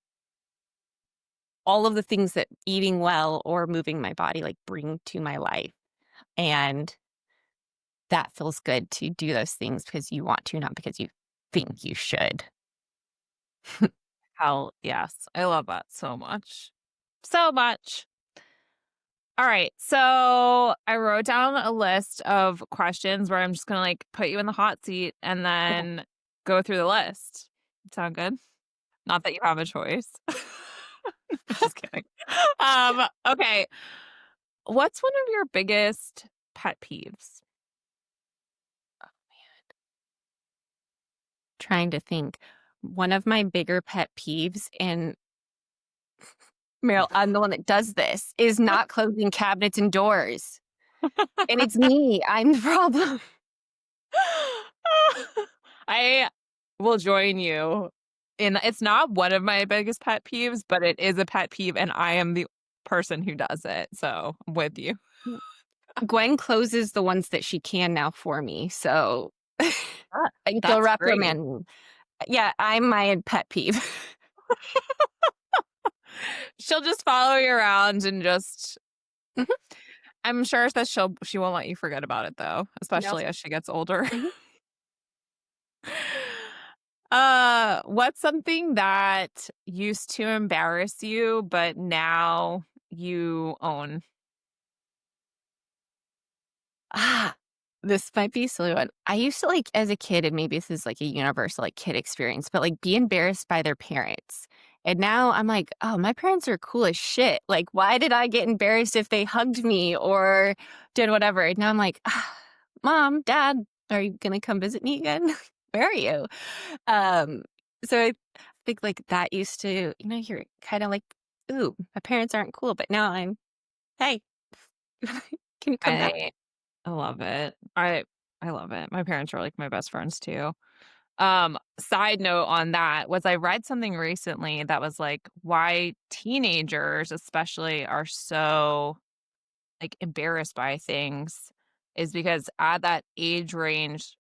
all of the things that eating well or moving my body like bring to my life. And that feels good to do those things because you want to, not because you think you should. Hell yes. I love that so much. So much. All right. So I wrote down a list of questions where I'm just gonna like put you in the hot seat and Okay. then go through the list. Sound good? Not that you have a choice. Just kidding. Okay. What's one of your biggest pet peeves? Trying to think. One of my bigger pet peeves, and Meryl, I'm the one that does this, is not closing cabinets and doors. And it's me. I'm the problem. I will join you in it's not one of my biggest pet peeves, but it is a pet peeve and I am the person who does it. So, I'm with you. Gwen closes the ones that she can now for me. So Ah, she'll that's great. reprimand me. Yeah, I'm my pet peeve. She'll just follow you around and just Mhm. I'm sure that she won't let you forget about it though, No. especially as she gets older. Mhm. What's something that used to embarrass you, but now you own? Ah, this might be a silly one. I used to like as a kid, and maybe this is like a universal like kid experience, but like be embarrassed by their parents. And now I'm like, oh, my parents are cool as shit. Like, why did I get embarrassed if they hugged me or did whatever? And now I'm like, Mom, Dad, are you gonna come visit me again? Where are you? Um, so I think like that used to, you're kind of like, ooh, my parents aren't cool, but now I'm, hey, can you come back? I I love it. I love it. My parents are like my best friends too. Side note on that was I read something recently that was like why teenagers especially are so like embarrassed by things is because at that age range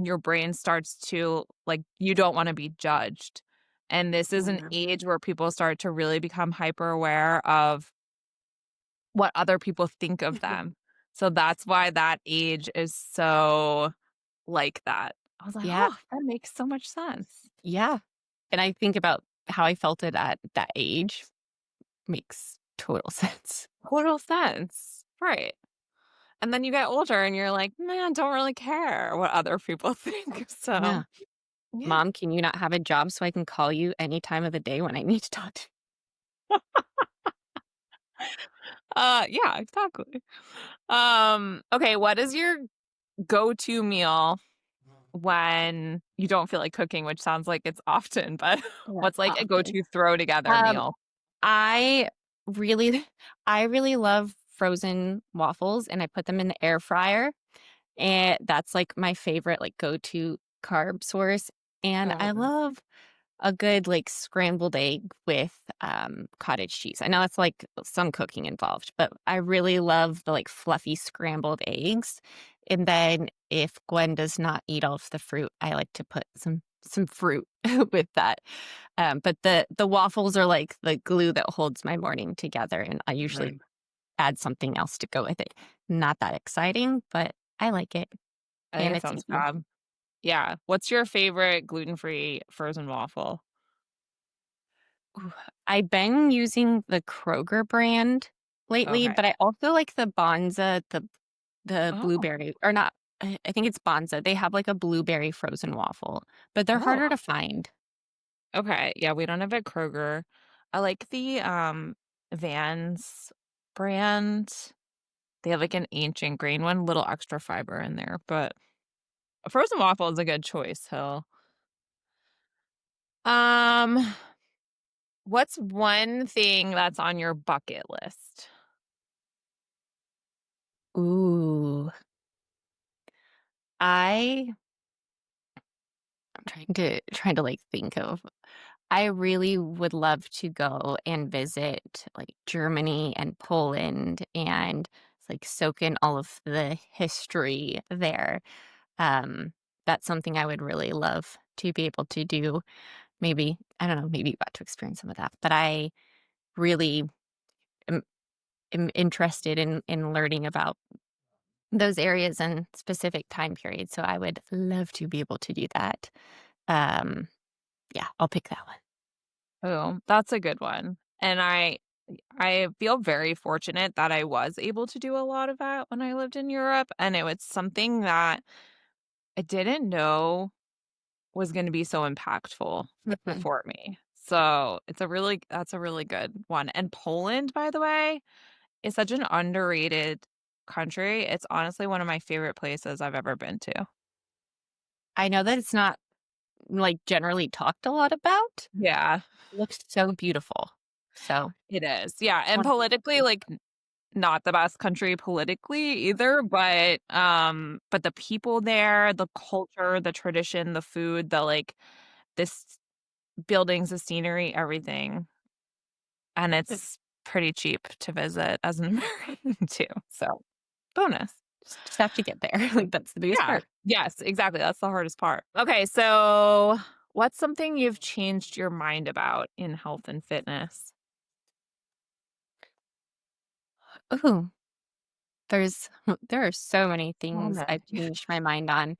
your brain starts to like you don't want to be judged. And this is an Yeah. age where people start to really become hyper aware of what other people think of them. So that's why that age is so like that. I was like, Yeah. "Oh, that makes so much sense." Yeah. And I think about how I felt it at that age makes total sense. Total sense. Right. And then you get older and you're like, "Man, don't really care what other people think." So, Yeah. yeah. Mom, can you not have a job so I can call you any time of the day when I need to talk to Yeah, exactly. Okay, what is your go-to meal when you don't feel like cooking, which sounds like it's often, but you? Yeah, what's like a often. go-to throw together Um, meal? I really I really love frozen waffles and I put them in the air fryer. And that's like my favorite like go-to carb source. And I Mm. love a good like scrambled egg with cottage cheese. I know it's like some cooking involved, but I really love the like fluffy scrambled eggs. And then if Gwen does not eat all of the fruit, I like to put some fruit with that. But the waffles are like the glue that holds my morning together, and I usually Mm. add something else to go with it. Not that exciting, but I like it, I think and it it's sounds easy. fab. Yeah. What's your favorite gluten-free frozen waffle? Ooh, I've been using the Kroger brand lately, Okay. but I also like the Bonza, the Oh, blueberry or not, I think it's Bonza. They have like a blueberry frozen waffle, but they're oh, harder to find. okay. Yeah, we don't have a Kroger. I like the Vans brand. They have like an ancient grain one, little extra fiber in there, but a frozen waffle is a good choice, Hill. Um, what's one thing that's on your bucket list? Ooh, I I'm trying to like think of. I really would love to go and visit like Germany and Poland and like soak in all of the history there. Um, that's something I would really love to be able to do. Maybe, I don't know, maybe you got to experience some of that, but I really am, am interested in learning about those areas and specific time periods. So I would love to be able to do that. Um, yeah, I'll pick that one. Oh, that's a good one. And I feel very fortunate that I was able to do a lot of that when I lived in Europe, and it was something that I didn't know was gonna be so impactful Mhm. for me. So, that's a really good one. And Poland, by the way, is such an underrated country. It's honestly one of my favorite places I've ever been to. I know that it's not like generally talked a lot about. Yeah, It looks so beautiful. So, it is. Yeah, and want politically, to. like, not the best country politically either, but the people there, the culture, the tradition, the food, this buildings, the scenery, everything, and it's pretty cheap to visit as an American too, so bonus. Just have to get there. Like that's the biggest Yeah. part. Yes, exactly, that's the hardest part. Okay, so what's something you've changed your mind about in health and fitness? Ooh, there's there are so many Oh, things I've man. changed my mind on.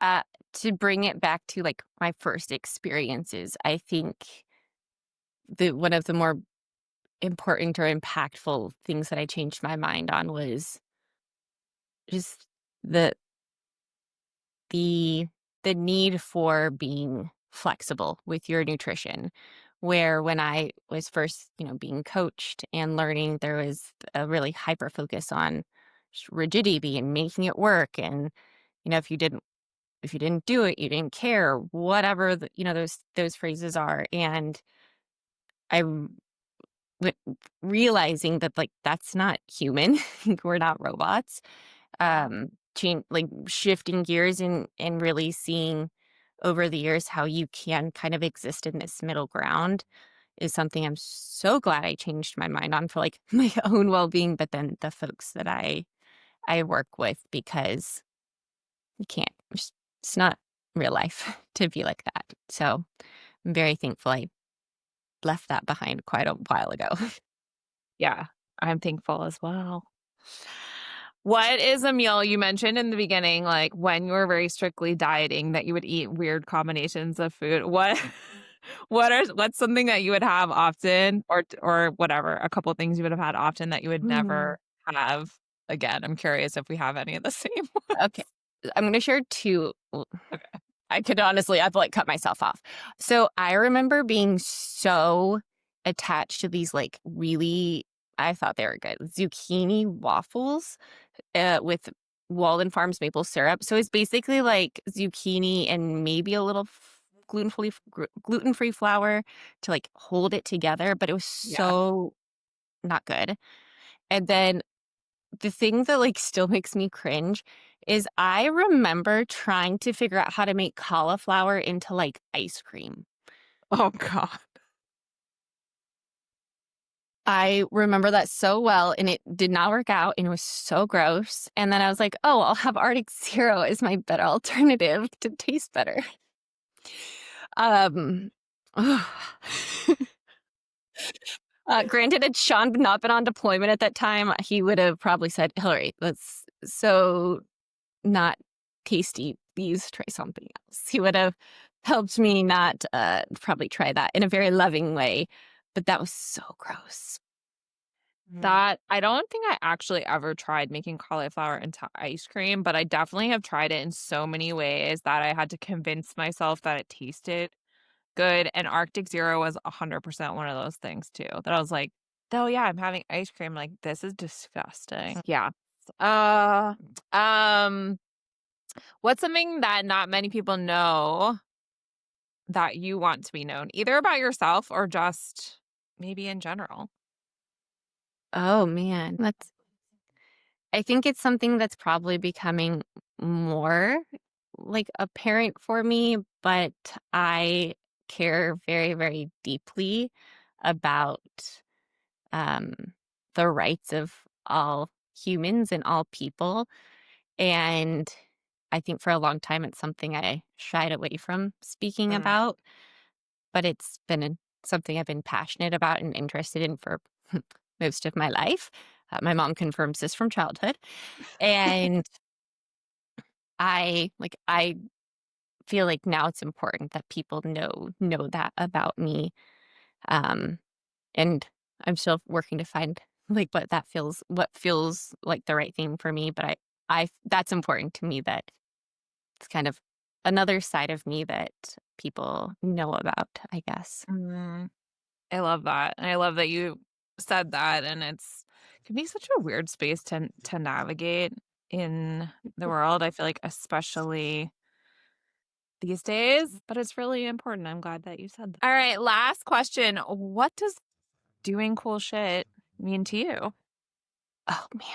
Uh, to bring it back to like my first experiences, I think the one of the more important or impactful things that I changed my mind on was just the the the need for being flexible with your nutrition. Where when I was first, being coached and learning, there was a really hyper focus on rigidity and making it work. And, if you didn't do it, you didn't care, whatever those phrases are. And I'm realizing that like that's not human. We're not robots. Change like shifting gears and really seeing over the years how you can kind of exist in this middle ground is something I'm so glad I changed my mind on for like my own well-being, but then the folks that I work with because you can't it's not real life to be like that. So I'm very thankful I left that behind quite a while ago. Yeah, I'm thankful as well. What is a meal you mentioned in the beginning, like, when you were very strictly dieting that you would eat weird combinations of food? What what's something that you would have often or whatever, a couple things you would have had often that you would Hmm. never have again? I'm curious if we have any of the same ones. Okay. I'm gonna share two. Okay. I could honestly, I've like cut myself off. So I remember being so attached to these like really, I thought they were good zucchini waffles with Walden Farms maple syrup. So it's basically like zucchini and maybe a little gluten free flour to like hold it together, but it was Yeah. so not good. And then the thing that, like, still makes me cringe is I remember trying to figure out how to make cauliflower into, like, ice cream. Oh god. I remember that so well, and it did not work out, and it was so gross, and then I was like, "Oh, I'll have Arctic Zero as my better alternative to taste better." Um, granted, had Sean not been on deployment at that time, he would have probably said, "Hillary, that's so not tasty. Please try something else." He would have helped me not probably try that in a very loving way. But that was so gross. That I don't think I actually ever tried making cauliflower into ice cream, but I definitely have tried it in so many ways that I had to convince myself that it tasted good, and Arctic Zero was 100% one of those things too, that I was like, "Oh, yeah, I'm having ice cream, like, this is disgusting." Yeah. Uh, um, what's something that not many people know that you want to be known, either about yourself or just maybe in general? Oh man, that's I think it's something that's probably becoming more like apparent for me, but I care very, very deeply about um, the rights of all humans and all people. And I think for a long time, it's something I shied away from speaking Mm. about, but it's been something I've been passionate about and interested in for most of my life. My mom confirms this from childhood. And I feel like now it's important that people know that about me. Um, and I'm still working to find like what feels like the right thing for me. But I that's important to me that it's kind of another side of me that people know about, I guess. Mm. I love that, and I love that you said that, and can be such a weird space to navigate in the world, I feel like, especially these days, but it's really important. I'm glad that you said that. Alright, last question. What does doing cool shit mean to you? Oh man.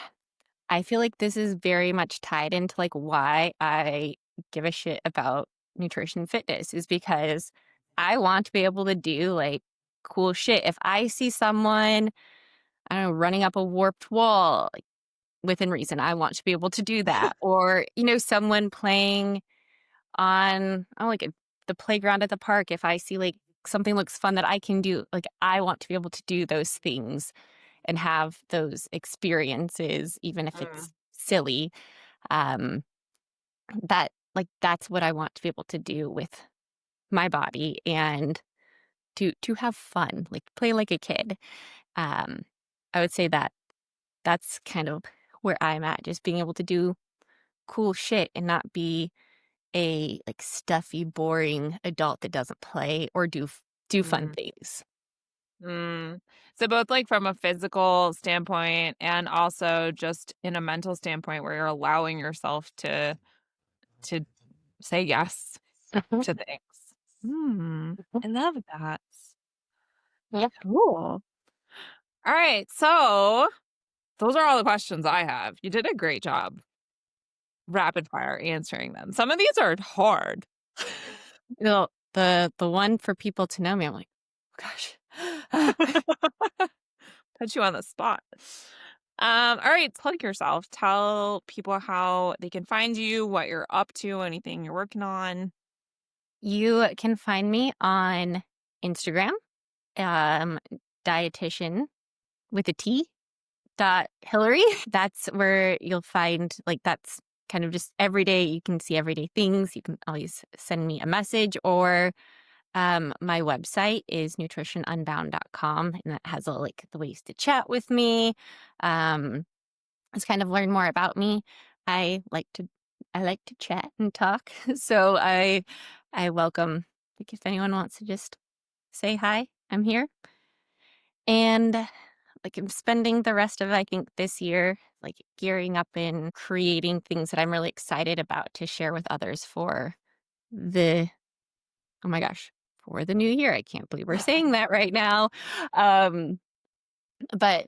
I feel like this is very much tied into like why I give a shit about nutrition and fitness is because I want to be able to do like cool shit. If I see someone, I don't know, running up a warped wall, like within reason, I want to be able to do that. Or, someone playing on the playground at the park. If I see like something looks fun that I can do, like I want to be able to do those things and have those experiences, even if Mm. it's silly. Um, that's what I want to be able to do with my body and to have fun, like play like a kid. Um, I would say that that's kind of where I'm at, just being able to do cool shit and not be a like stuffy, boring adult that doesn't play or do fun Mm. things. Mm. So both, like, from a physical standpoint and also just in a mental standpoint where you're allowing yourself to say yes Mhm, to things. Hmm, mhm. I love that. Yeah. Cool. Alright, so those are all the questions I have. You did a great job rapid fire answering them. Some of these are hard. The one for people to know me, I'm like, "Oh gosh." Put you on the spot. All right, plug yourself. Tell people how they can find you, what you're up to, anything you're working on. You can find me on Instagram, um, dietitian with a T dot Hillary. That's where you'll find like that's kind of just every day. You can see everyday things. You can always send me a message or my website is nutritionunbound.com and that has all like the ways to chat with me. Um, just kind of learn more about me. I like to I like to chat and talk. So I welcome like if anyone wants to just say hi, I'm here. And like I'm spending the rest of I think this year like gearing up and creating things that I'm really excited about to share with others for the oh my gosh, for the new year. I can't believe we're saying that right now. Um but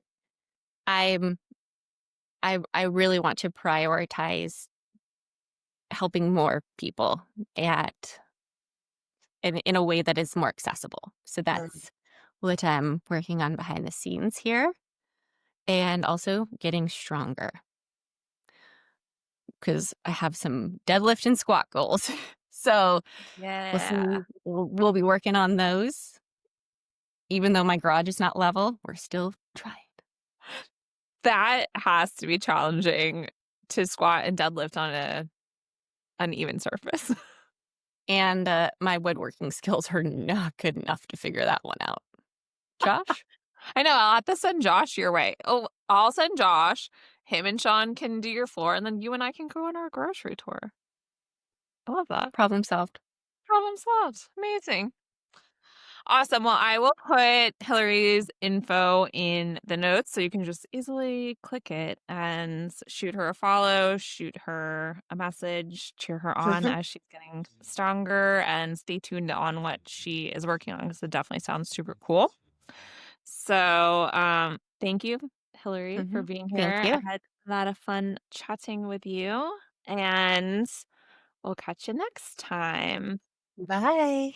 I'm I really want to prioritize helping more people at in a way that is more accessible. So Mm. that's what I'm working on behind the scenes here and also getting stronger because I have some deadlift and squat goals. So we'll see. Yeah. We'll be working on those. Even though my garage is not level, we're still trying. That has to be challenging to squat and deadlift on a uneven surface. and my woodworking skills are not good enough to figure that one out. Josh? I know, I'll have to send Josh your way. Oh, I'll send Josh. Him and Sean can do your floor, and then you and I can go on our grocery tour. I love that. Problem solved. Problem solved. Amazing. Awesome. Well, I will put Hillary's info in the notes so you can just easily click it and shoot her a follow, shoot her a message, cheer her on Mhm. as she's getting stronger, and stay tuned on what she is working on because it definitely sounds super cool. So, thank you, Hillary, for Mhm. being Thank here. I you. had a lot of fun chatting with you, and we'll catch you next time. Bye.